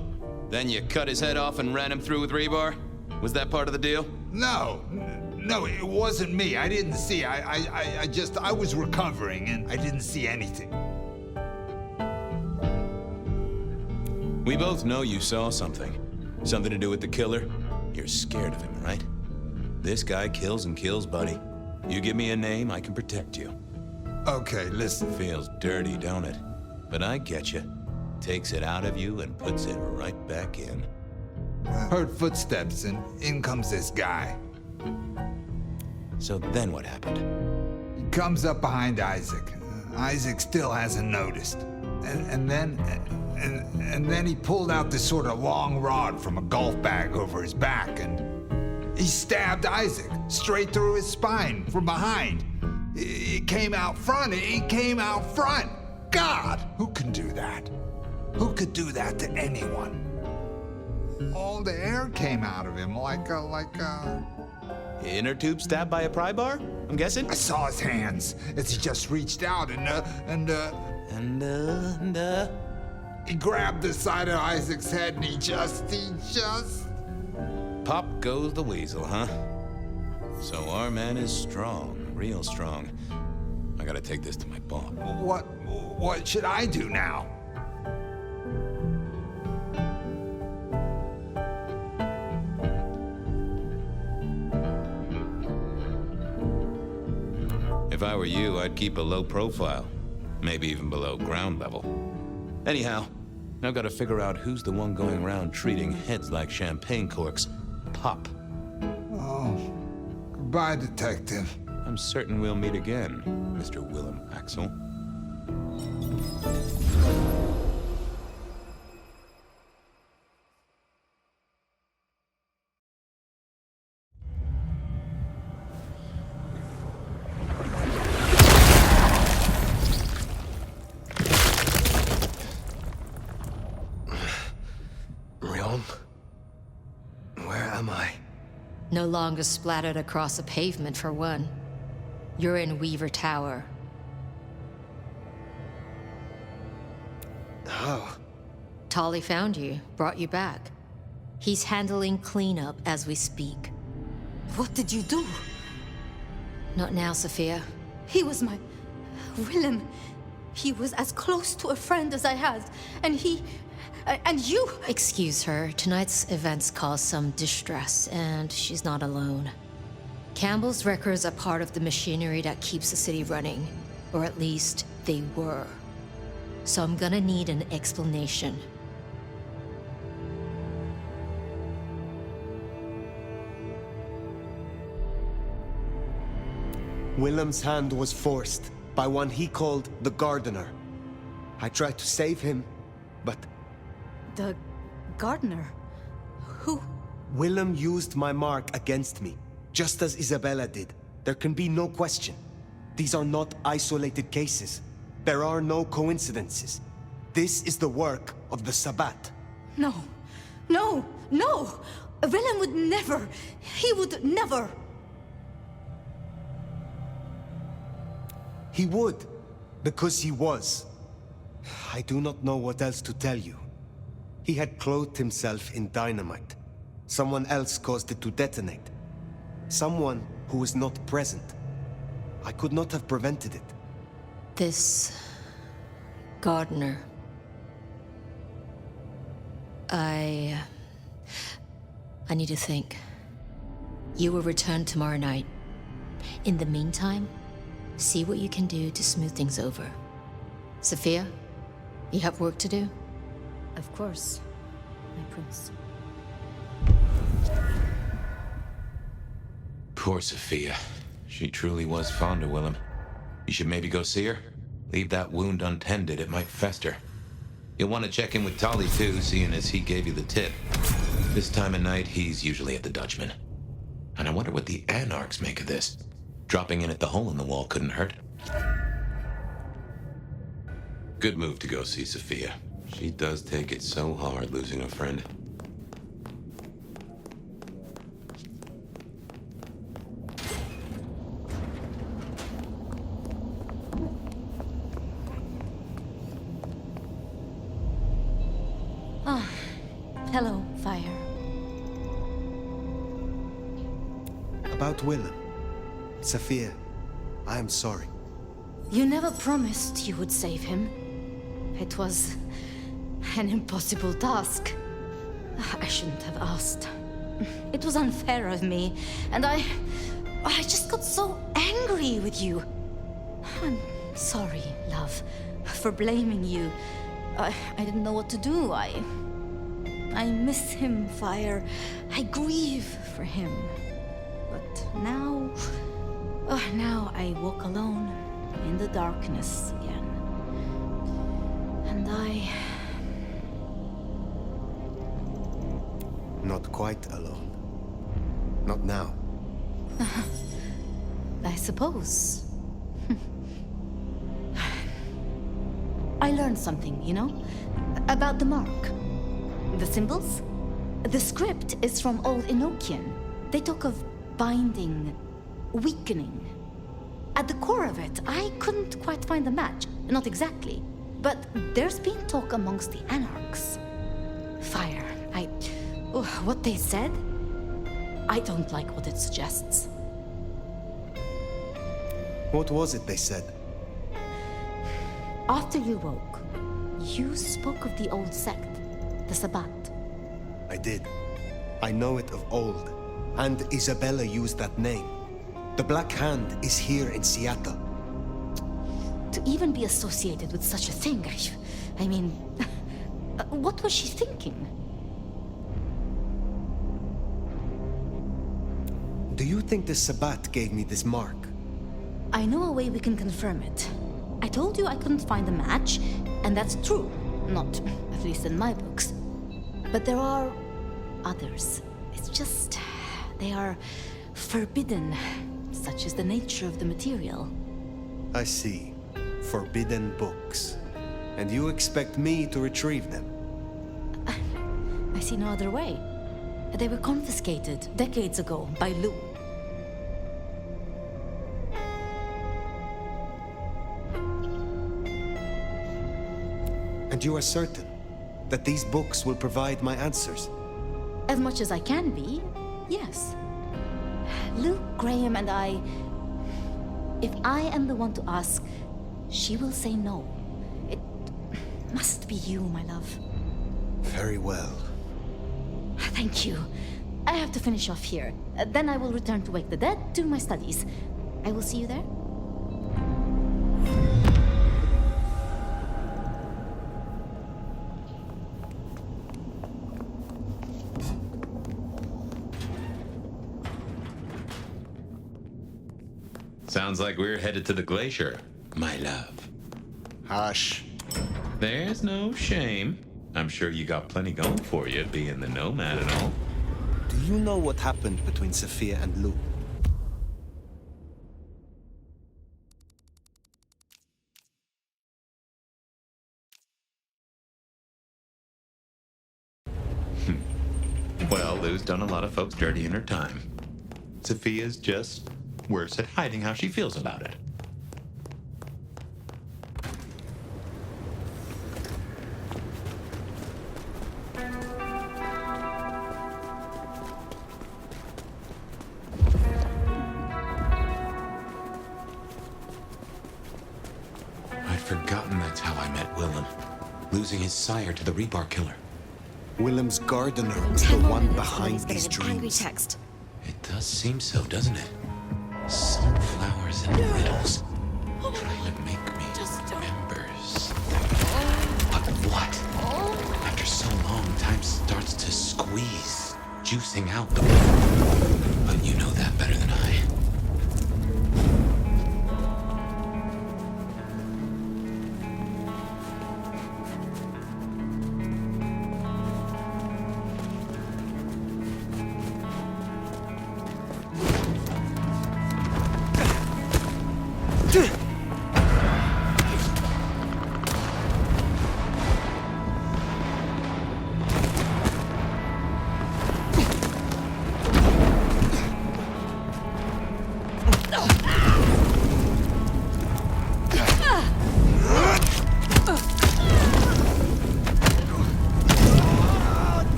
[SPEAKER 3] then you cut his head off and ran him through with rebar? Was that part of the deal?
[SPEAKER 13] No, it wasn't me. I didn't see. I was recovering, and I didn't see anything.
[SPEAKER 3] We both know you saw something. Something to do with the killer? You're scared of him, right? This guy kills and kills, buddy. You give me a name, I can protect you.
[SPEAKER 13] Okay, listen.
[SPEAKER 3] Feels dirty, don't it? But I get you. Takes it out of you and puts it right back in.
[SPEAKER 13] Heard footsteps, and in comes this guy.
[SPEAKER 3] So then what happened?
[SPEAKER 13] He comes up behind Isaac. Isaac still hasn't noticed. And then he pulled out this sort of long rod from a golf bag over his back, and he stabbed Isaac straight through his spine from behind. It came out front. It came out front. God, who can do that? Who could do that to anyone? All the air came out of him like a...
[SPEAKER 3] Inner tube stabbed by a pry bar, I'm guessing?
[SPEAKER 13] I saw his hands as he just reached out and he grabbed the side of Isaac's head and he just...
[SPEAKER 3] Pop goes the weasel, huh? So our man is strong, real strong. I gotta take this to my boss.
[SPEAKER 13] What should I do now?
[SPEAKER 3] If If I were you, I'd keep a low profile. Maybe even below ground level. Anyhow, I've got to figure out who's the one going around treating heads like champagne corks. Pop.
[SPEAKER 13] Oh, goodbye, Detective.
[SPEAKER 3] I'm certain we'll meet again, Mr. Willem Axel.
[SPEAKER 7] Where am I?
[SPEAKER 15] No longer splattered across a pavement, for one. You're in Weaver Tower.
[SPEAKER 7] How?
[SPEAKER 15] Tolly found you, brought you back. He's handling cleanup as we speak.
[SPEAKER 10] What did you do?
[SPEAKER 15] Not now, Sophia.
[SPEAKER 10] He was my... Willem. He was as close to a friend as I had. And he... and you...
[SPEAKER 15] Excuse her. Tonight's events caused some distress, and she's not alone. Campbell's records are part of the machinery that keeps the city running. Or at least, they were. So I'm gonna need an explanation.
[SPEAKER 16] Willem's hand was forced by one he called the Gardener. I tried to save him, but...
[SPEAKER 10] The gardener? Who?
[SPEAKER 16] Willem used my mark against me, just as Isabella did. There can be no question. These are not isolated cases. There are no coincidences. This is the work of the Sabbat.
[SPEAKER 10] No. No. No! Willem would never... He would never...
[SPEAKER 16] He would, because he was. I do not know what else to tell you. He had clothed himself in dynamite. Someone else caused it to detonate. Someone who was not present. I could not have prevented it.
[SPEAKER 15] This... Gardener... I need to think. You will return tomorrow night. In the meantime, see what you can do to smooth things over. Sophia, you have work to do?
[SPEAKER 10] Of course, my prince.
[SPEAKER 3] Poor Sophia. She truly was fond of Willem. You should maybe go see her. Leave that wound untended, it might fester. You'll want to check in with Tolly too, seeing as he gave you the tip. This time of night, he's usually at the Dutchman. And I wonder what the Anarchs make of this. Dropping in at the hole in the wall couldn't hurt. Good move to go see Sophia. She does take it so hard losing a friend.
[SPEAKER 10] Ah, hello, Fire.
[SPEAKER 16] About Willem. Sophia, I am sorry.
[SPEAKER 10] You never promised you would save him. It was an impossible task. I shouldn't have asked. It was unfair of me, and I just got so angry with you. I'm sorry, love, for blaming you. I didn't know what to do. I miss him, Fire. I grieve for him. But now I walk alone in the darkness again. And
[SPEAKER 16] Not quite alone. Not now.
[SPEAKER 10] I suppose. I learned something, you know? About the mark. The symbols? The script is from Old Enochian. They talk of binding, weakening. At the core of it, I couldn't quite find the match. Not exactly. But there's been talk amongst the Anarchs. Fire. What they said? I don't like what it suggests.
[SPEAKER 16] What was it they said?
[SPEAKER 10] After you woke, you spoke of the old sect, the Sabbat.
[SPEAKER 16] I did. I know it of old. And Isabella used that name. The Black Hand is here in Seattle.
[SPEAKER 10] to even be associated with such a thing. I mean, what was she thinking?
[SPEAKER 16] Do you think the Sabbat gave me this mark?
[SPEAKER 10] I know a way we can confirm it. I told you I couldn't find a match, and that's true. Not, at least in my books. But there are others. It's just, they are forbidden. Such is the nature of the material.
[SPEAKER 16] I see. Forbidden books. And you expect me to retrieve them?
[SPEAKER 10] I see no other way. They were confiscated decades ago by Lou.
[SPEAKER 16] And you are certain that these books will provide my answers?
[SPEAKER 10] As much as I can be, yes. Luke, Graham, and I... If I am the one to ask, she will say no. It must be you, my love.
[SPEAKER 16] Very well.
[SPEAKER 10] Thank you. I have to finish off here. Then I will return to Wake the Dead, do my studies. I will see you there.
[SPEAKER 3] Sounds like we're headed to the glacier, my love.
[SPEAKER 16] Hush.
[SPEAKER 3] There's no shame. I'm sure you got plenty going for you, being the nomad and all.
[SPEAKER 16] Do you know what happened between Sophia and Lou?
[SPEAKER 3] Well, Lou's done a lot of folks dirty in her time. Sophia's just worse at hiding how she feels about it. I'd forgotten that's how I met Willem. Losing his sire to the rebar killer.
[SPEAKER 16] Willem's gardener was the one behind these dreams.
[SPEAKER 15] Text.
[SPEAKER 3] It does seem so, doesn't it? Sunflowers and riddles. Trying to make me members. But what? After so long, time starts to squeeze, juicing out the blood. But you know that better than I.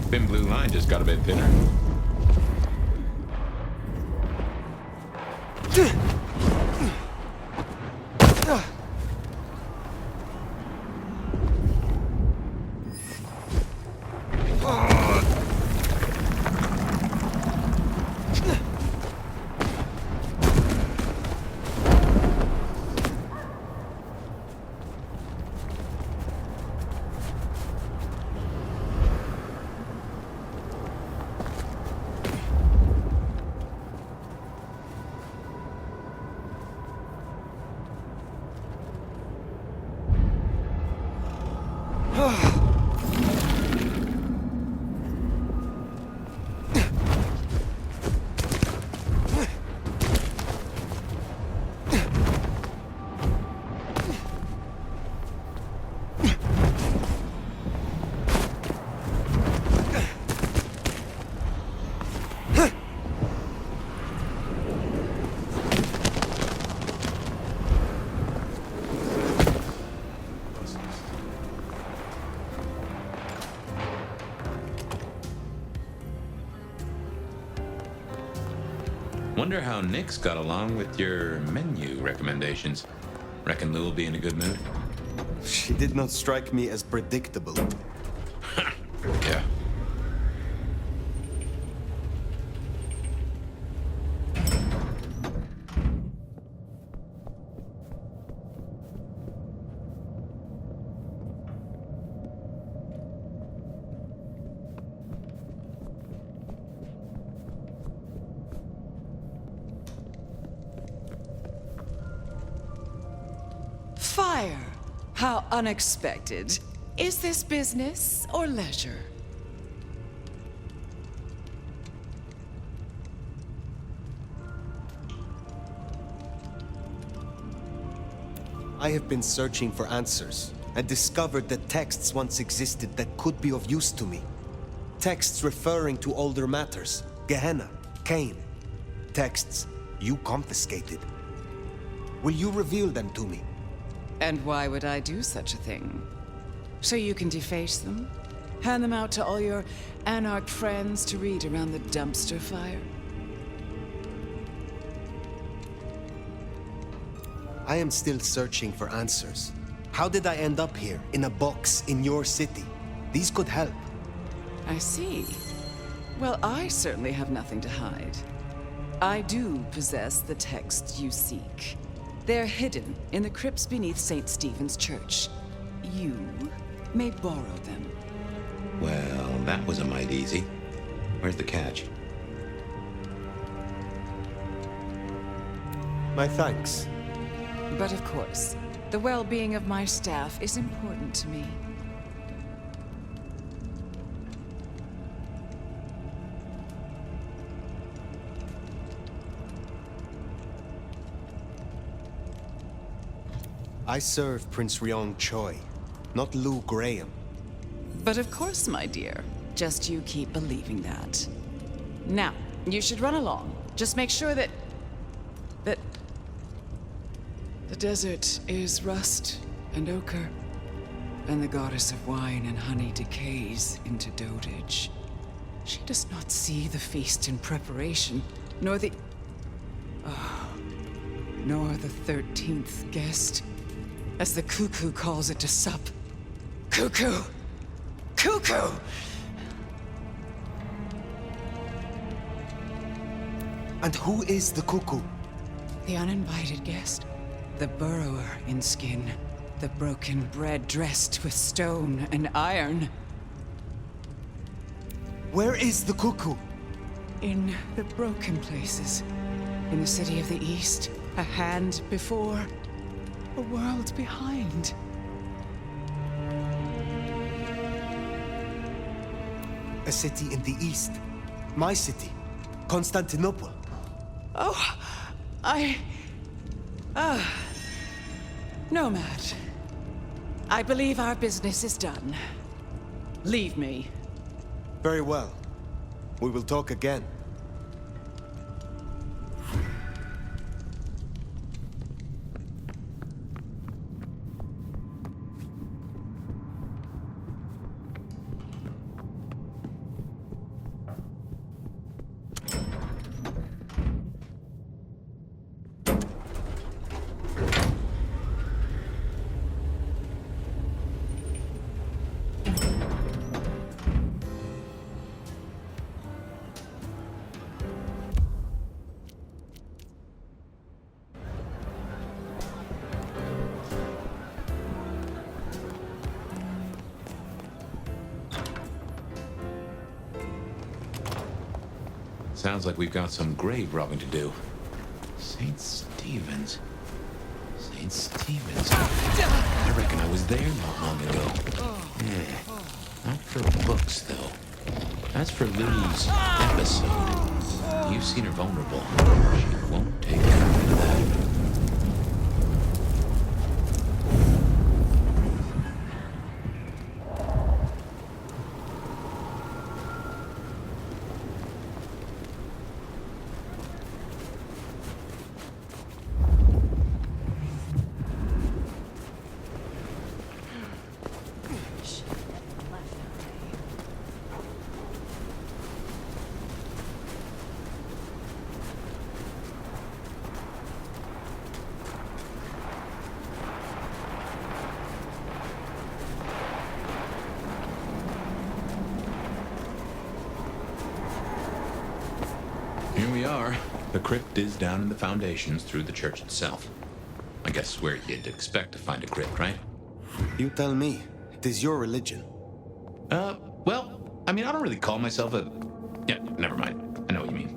[SPEAKER 3] Thin blue line just got a bit thinner. Wonder how Nick's got along with your menu recommendations. Reckon Lou will be in a good mood?
[SPEAKER 16] She did not strike me as predictable.
[SPEAKER 3] Yeah.
[SPEAKER 17] Sire, how unexpected. Is this business or leisure?
[SPEAKER 16] I have been searching for answers and discovered that texts once existed that could be of use to me. Texts referring to older matters. Gehenna, Cain. Texts you confiscated. Will you reveal them to me?
[SPEAKER 17] And why would I do such a thing? So you can deface them? Hand them out to all your anarch friends to read around the dumpster fire?
[SPEAKER 16] I am still searching for answers. How did I end up here, in a box, in your city? These could help.
[SPEAKER 17] I see. Well, I certainly have nothing to hide. I do possess the texts you seek. They're hidden in the crypts beneath St. Stephen's Church. You may borrow them.
[SPEAKER 3] Well, that was a mite easy. Where's the catch?
[SPEAKER 16] My thanks.
[SPEAKER 17] But of course, the well-being of my staff is important to me.
[SPEAKER 16] I serve Prince Ryong Choi, not Lou Graham.
[SPEAKER 17] But of course, my dear. Just you keep believing that. Now, you should run along. Just make sure that the desert is rust and ochre, and the goddess of wine and honey decays into dotage. She does not see the feast in preparation, nor the 13th guest, as the cuckoo calls it to sup. Cuckoo! Cuckoo!
[SPEAKER 16] And who is the cuckoo?
[SPEAKER 17] The uninvited guest. The burrower in skin. The broken bread dressed with stone and iron.
[SPEAKER 16] Where is the cuckoo?
[SPEAKER 17] In the broken places. In the city of the East. A hand before. A world behind.
[SPEAKER 16] A city in the East. My city. Constantinople.
[SPEAKER 17] Oh, Nomad. I believe our business is done. Leave me.
[SPEAKER 16] Very well. We will talk again.
[SPEAKER 3] Sounds like we've got some grave robbing to do. St. Stephen's. St. Stephen's. I reckon I was there not long ago. Yeah. Not for books, though. As for Lily's episode, you've seen her vulnerable. She won't take any of that. Here we are. The crypt is down in the foundations through the church itself. I guess where you'd expect to find a crypt, right?
[SPEAKER 16] You tell me. It is your religion.
[SPEAKER 3] Well, I mean, I don't really call myself a... Yeah, never mind. I know what you mean.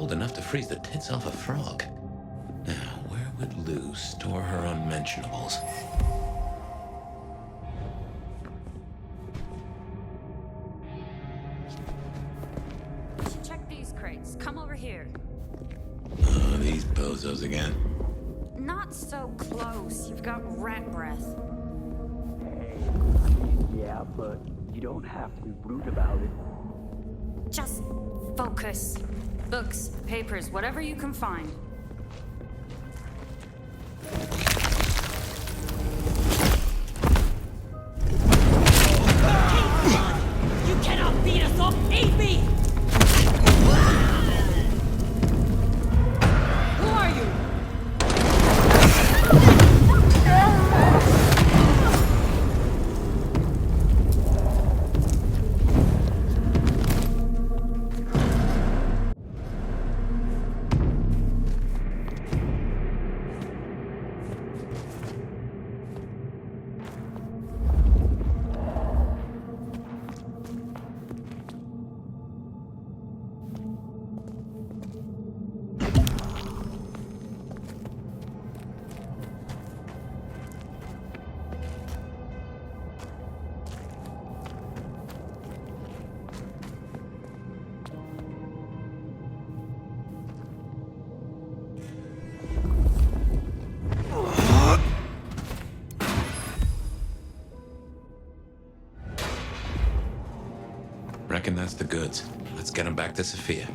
[SPEAKER 3] cold enough to freeze the tits off a frog. Now, where would Lou store her unmentionables?
[SPEAKER 18] Check these crates. Come over here.
[SPEAKER 3] Oh, these bozos again.
[SPEAKER 18] Not so close. You've got rat breath.
[SPEAKER 19] Yeah, but you don't have to be rude about it.
[SPEAKER 18] Just focus. Books, papers, whatever you can find.
[SPEAKER 20] You cannot beat us up! Eat me! Who are you?
[SPEAKER 3] Reckon that's the goods. Let's get them back to Sophia.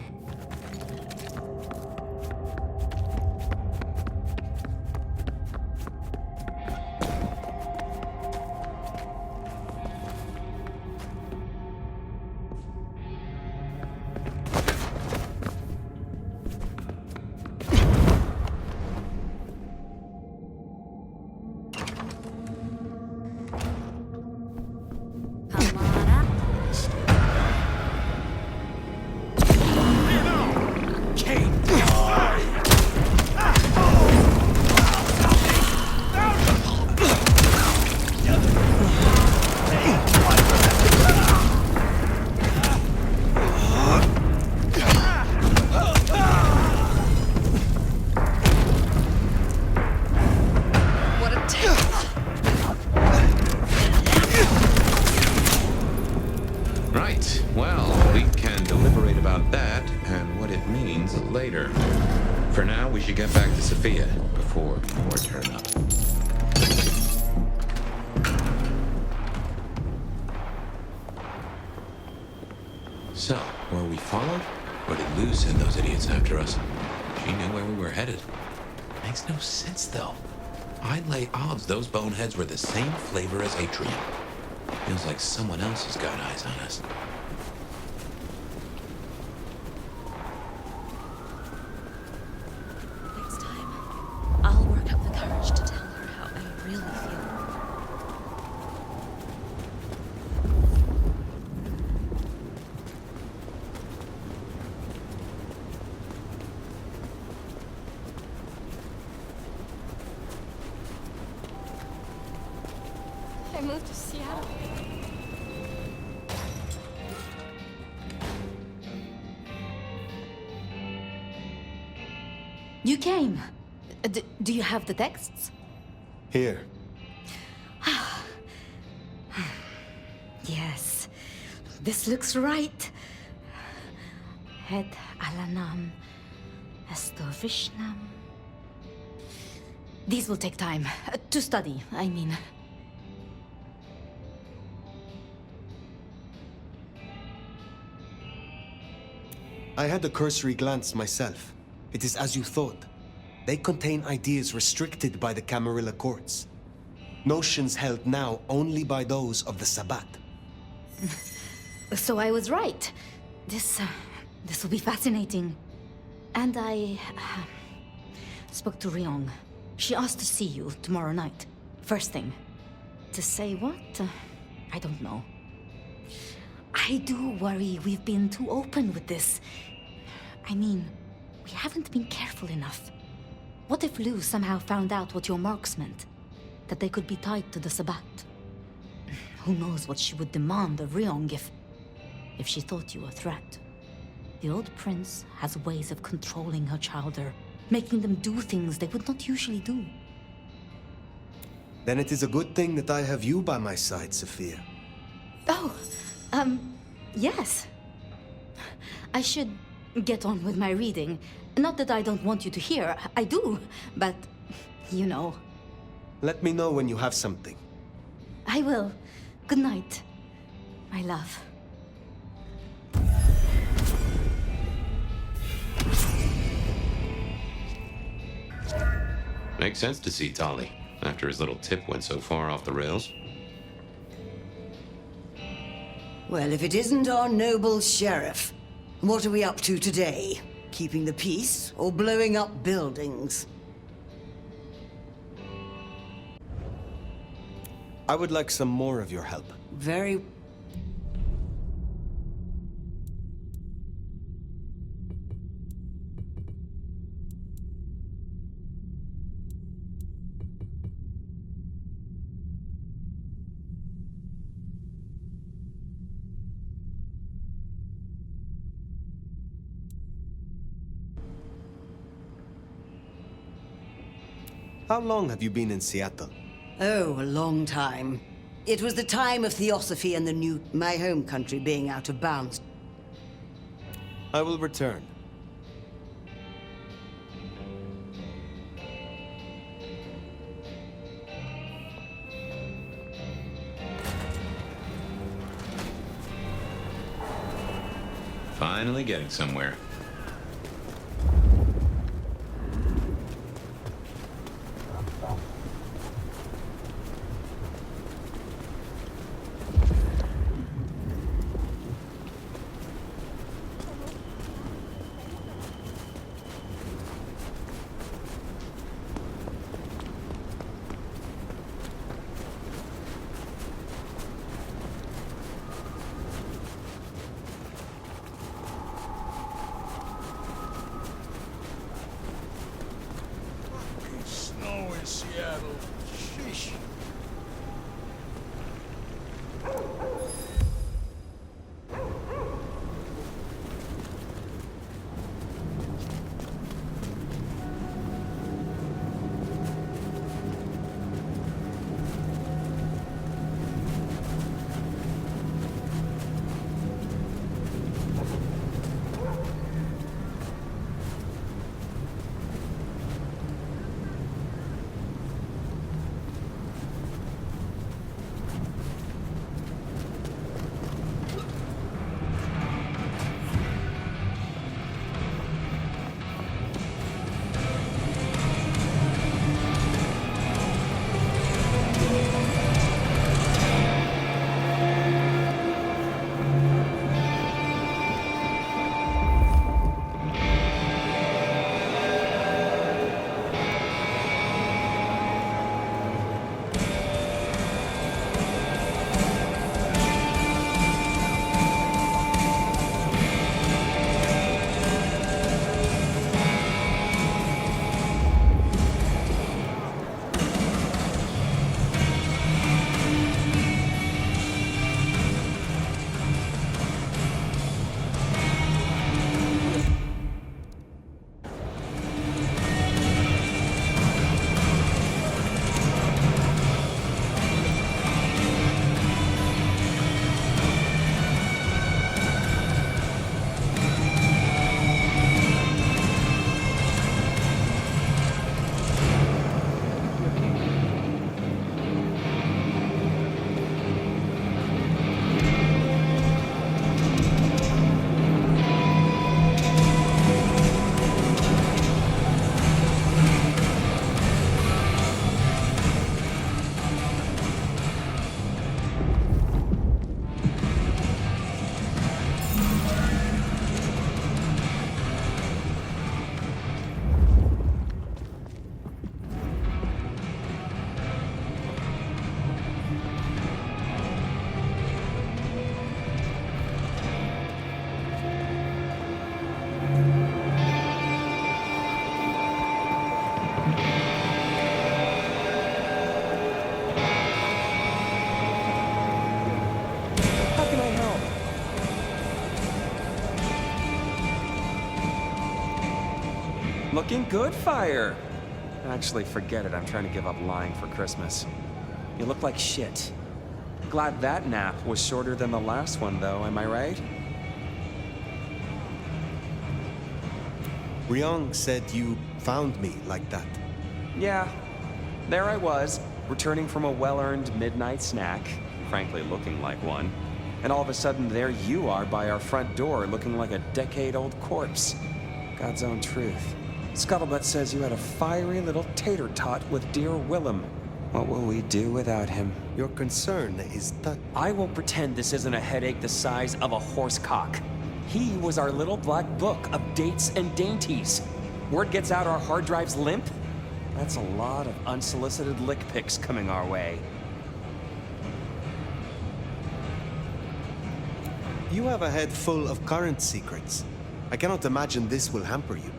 [SPEAKER 3] Right. Well, we can deliberate about that and what it means later. For now, we should get back to Sophia before more turn up. So, were we followed? Or did Lou send those idiots after us? She knew where we were headed. Makes no sense, though. I'd lay odds those boneheads were the same flavor as Atrium. Feels like someone else has got eyes on us.
[SPEAKER 15] Next time, I'll work up the courage to tell her how I really feel.
[SPEAKER 18] I moved to Seattle.
[SPEAKER 10] You came. Do you have the texts?
[SPEAKER 16] Here.
[SPEAKER 10] Yes. This looks right. Het Alanam Estovishnam. These will take time. To study, I mean.
[SPEAKER 16] I had a cursory glance myself. It is as you thought. They contain ideas restricted by the Camarilla courts. Notions held now only by those of the Sabbat.
[SPEAKER 10] So I was right. This will be fascinating. And I spoke to Ryong. She asked to see you tomorrow night. First thing. To say what? I don't know. I do worry we've been too open with this. I mean, we haven't been careful enough. What if Lou somehow found out what your marks meant? That they could be tied to the Sabbat? Who knows what she would demand of Ryong if she thought you a threat. The old prince has ways of controlling her chowder, making them do things they would not usually do.
[SPEAKER 16] Then it is a good thing that I have you by my side, Sophia.
[SPEAKER 10] Oh, yes. I should get on with my reading. Not that I don't want you to hear, I do, but, you know.
[SPEAKER 16] Let me know when you have something.
[SPEAKER 10] I will. Good night, my love.
[SPEAKER 3] Makes sense to see Tali, after his little tip went so far off the rails.
[SPEAKER 9] Well, if it isn't our noble sheriff, what are we up to today? Keeping the peace or blowing up buildings?
[SPEAKER 16] I would like some more of your help.
[SPEAKER 9] Very...
[SPEAKER 16] How long have you been in Seattle?
[SPEAKER 9] Oh, a long time. It was the time of Theosophy and the new... my home country being out of bounds.
[SPEAKER 16] I will return.
[SPEAKER 3] Finally getting somewhere.
[SPEAKER 14] Snow in Seattle. Sheesh.
[SPEAKER 4] Looking good, Fire. Actually, forget it. I'm trying to give up lying for Christmas. You look like shit. Glad that nap was shorter than the last one, though, am I right?
[SPEAKER 16] Ryong said you found me like that.
[SPEAKER 4] Yeah. There I was, returning from a well-earned midnight snack, frankly looking like one. And all of a sudden, there you are by our front door, looking like a decade-old corpse. God's own truth. Scuttlebutt says you had a fiery little tater-tot with dear Willem. What will we do without him?
[SPEAKER 16] Your concern is that...
[SPEAKER 4] I won't pretend this isn't a headache the size of a horse cock. He was our little black book of dates and dainties. Word gets out our hard drive's limp? That's a lot of unsolicited lick pics coming our way.
[SPEAKER 16] You have a head full of current secrets. I cannot imagine this will hamper you.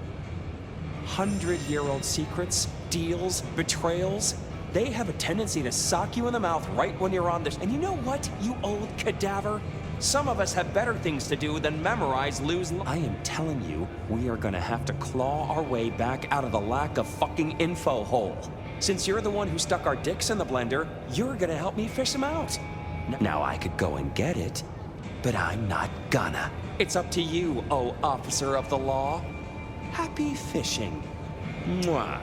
[SPEAKER 4] 100-year-old secrets, deals, betrayals, they have a tendency to sock you in the mouth right when you're on this. And you know what, you old cadaver? Some of us have better things to do than memorize I am telling you, we are gonna have to claw our way back out of the lack of fucking info hole. Since you're the one who stuck our dicks in the blender, you're gonna help me fish them out. Now I could go and get it, but I'm not gonna. It's up to you, oh officer of the law. Happy fishing. Mwah.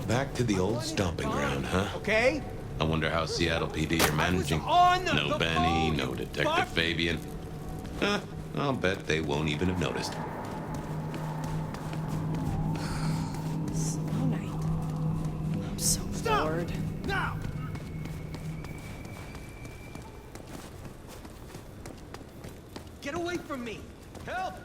[SPEAKER 3] Back to the old stomping ground, huh?
[SPEAKER 12] Okay?
[SPEAKER 3] I wonder how Seattle PD are managing. No Benny, no Detective Fabian. I'll bet they won't even have noticed.
[SPEAKER 17] Slow night. I'm so bored.
[SPEAKER 12] Now! Get away from me! Help!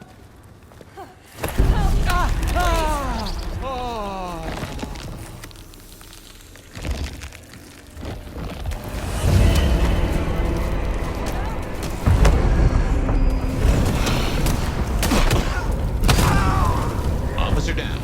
[SPEAKER 3] Officer down.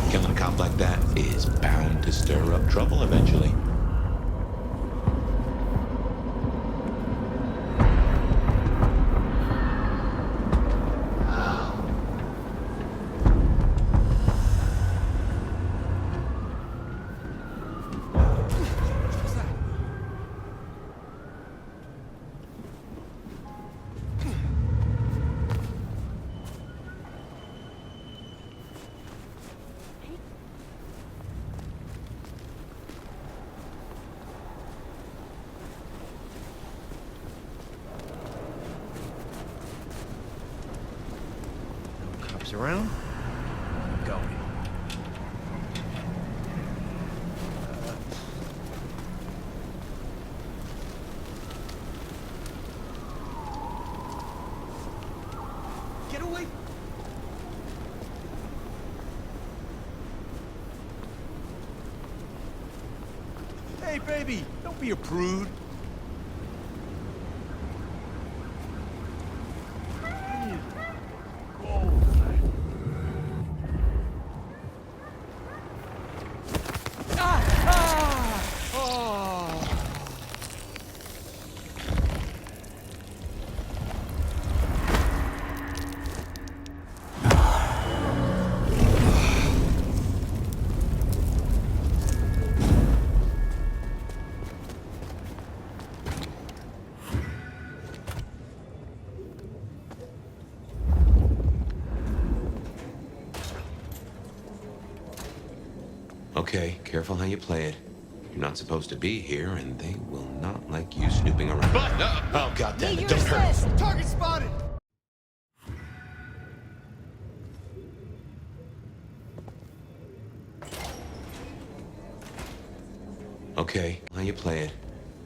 [SPEAKER 3] Killing a cop like that is bound to stir up trouble eventually.
[SPEAKER 12] Cops around? I'm going. Get away! Hey, baby! Don't be a prude.
[SPEAKER 3] Okay, careful how you play it. You're not supposed to be here, and they will not like you snooping around. Oh, God damn it, don't hurt.
[SPEAKER 12] Target spotted!
[SPEAKER 3] Okay, how you play it.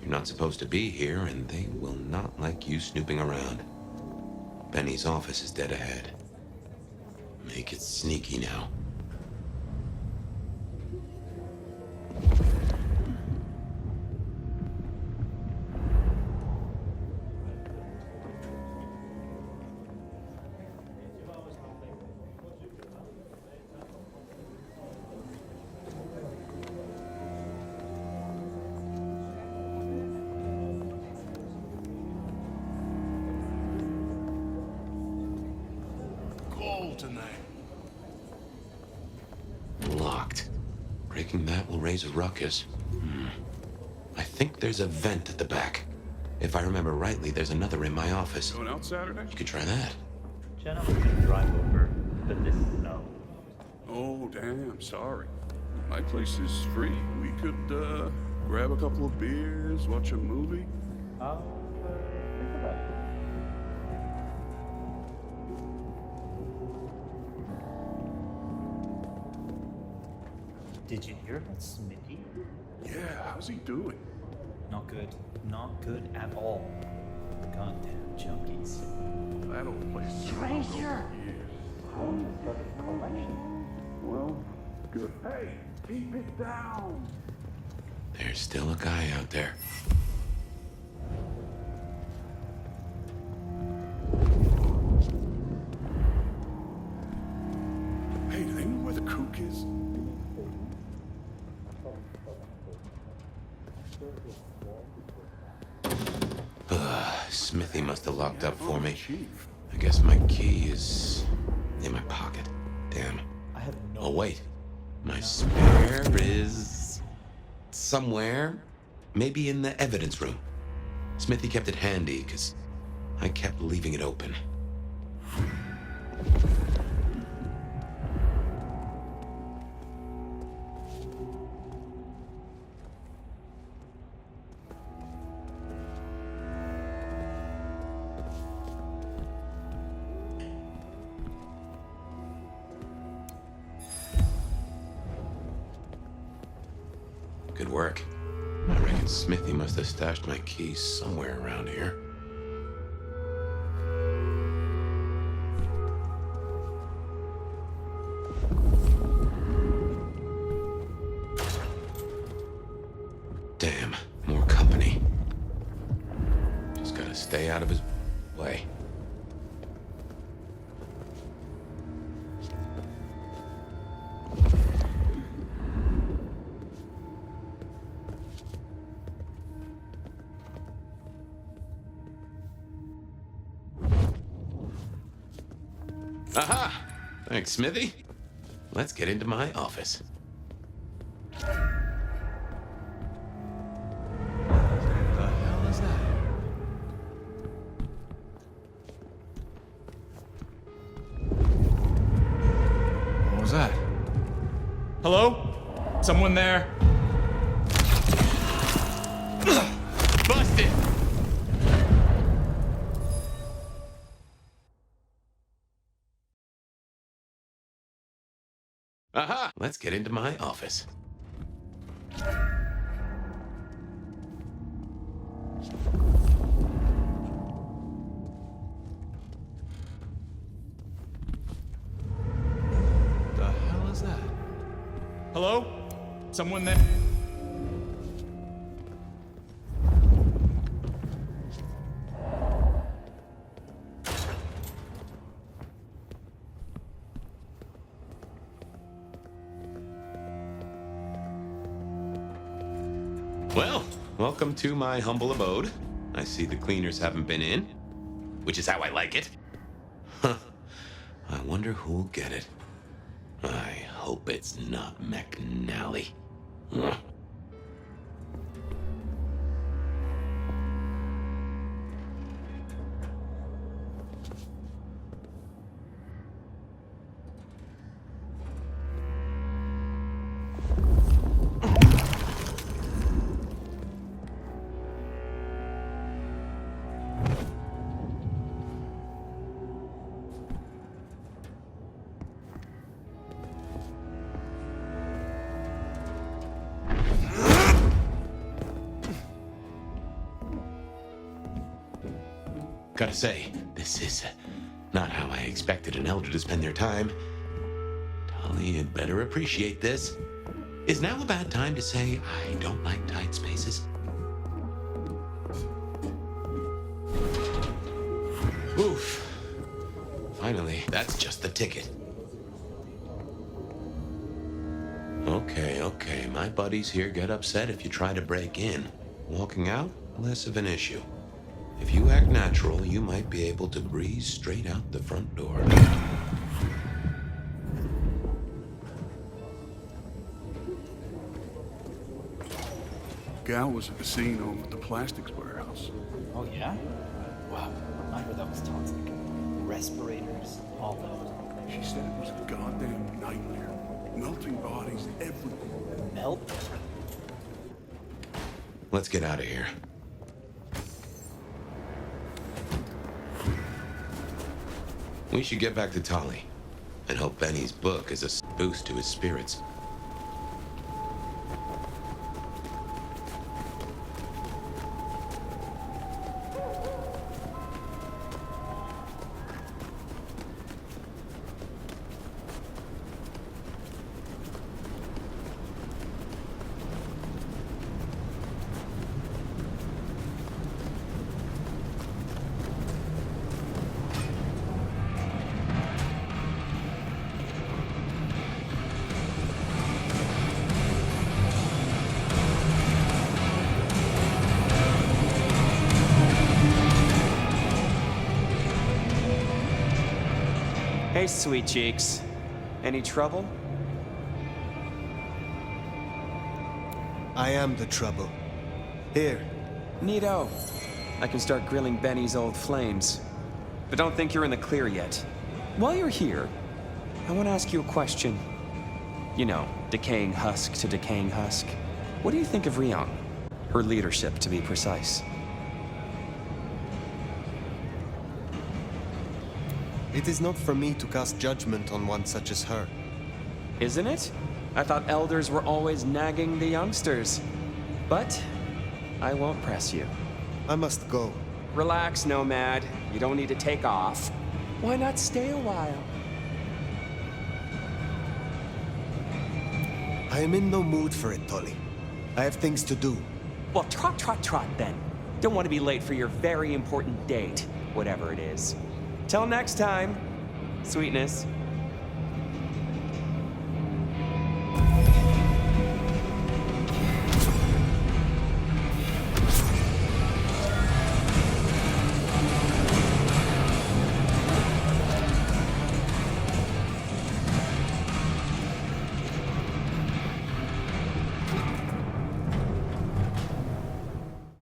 [SPEAKER 3] You're not supposed to be here, and they will not like you snooping around. Benny's office is dead ahead. Make it sneaky now. Locked. Breaking that will raise a ruckus. I think there's a vent at the back. If I remember rightly, there's another in my office.
[SPEAKER 21] Going out Saturday?
[SPEAKER 3] You could try that.
[SPEAKER 19] Gentlemen can drive over, but this is no.
[SPEAKER 21] Oh, damn, sorry. My place is free. We could, grab a couple of beers, watch a movie.
[SPEAKER 19] I'll think about it. Did you hear about Smithy?
[SPEAKER 21] Yeah, how's he doing?
[SPEAKER 19] Not good. Not good at all. Goddamn junkies.
[SPEAKER 21] That old place.
[SPEAKER 19] Stranger!
[SPEAKER 21] Well, good. Hey, keep it down!
[SPEAKER 3] There's still a guy out there.
[SPEAKER 21] Hey, do they know where the kook is?
[SPEAKER 3] Smithy must have locked up for me. I guess my key is in my pocket. Damn. Oh, wait. My spare is somewhere. Maybe in the evidence room. Smithy kept it handy, because I kept leaving it open. Good work. I reckon Smithy must have stashed my keys somewhere around here. Damn, more company. Just gotta stay out of his way. Aha! Thanks, Smithy. Let's get into my office. The hell is that?
[SPEAKER 22] What was that? Hello? Someone there?
[SPEAKER 3] Busted! Aha! Let's get into my office.
[SPEAKER 22] The hell is that? Hello? Someone there?
[SPEAKER 3] Well, welcome to my humble abode. I see the cleaners haven't been in, which is how I like it. Huh. I wonder who'll get it. I hope it's not McNally. Ugh. Gotta say, this is not how I expected an elder to spend their time. Tolly had better appreciate this. Is now a bad time to say I don't like tight spaces? Oof. Finally, that's just the ticket. Okay, my buddies here get upset if you try to break in. Walking out, less of an issue. If you act natural, you might be able to breeze straight out the front door.
[SPEAKER 21] Gal was at the scene over at the plastics warehouse.
[SPEAKER 19] Oh, yeah? Wow, I heard that was toxic. Respirators, all that.
[SPEAKER 21] She said it was a goddamn nightmare. Melting bodies everywhere.
[SPEAKER 19] Melt?
[SPEAKER 3] Let's get out of here. We should get back to Tolly and hope Benny's book is a boost to his spirits.
[SPEAKER 4] Hey, sweet cheeks. Any trouble?
[SPEAKER 16] I am the trouble. Here.
[SPEAKER 4] Neato. I can start grilling Benny's old flames. But don't think you're in the clear yet. While you're here, I want to ask you a question. You know, decaying husk to decaying husk. What do you think of Rion? Her leadership, to be precise.
[SPEAKER 16] It is not for me to cast judgment on one such as her.
[SPEAKER 4] Isn't it? I thought elders were always nagging the youngsters. But I won't press you.
[SPEAKER 16] I must go.
[SPEAKER 4] Relax, Nomad. You don't need to take off. Why not stay a while?
[SPEAKER 16] I am in no mood for it, Tolly. I have things to do.
[SPEAKER 4] Well, trot then. Don't want to be late for your very important date, whatever it is. Till next time, sweetness.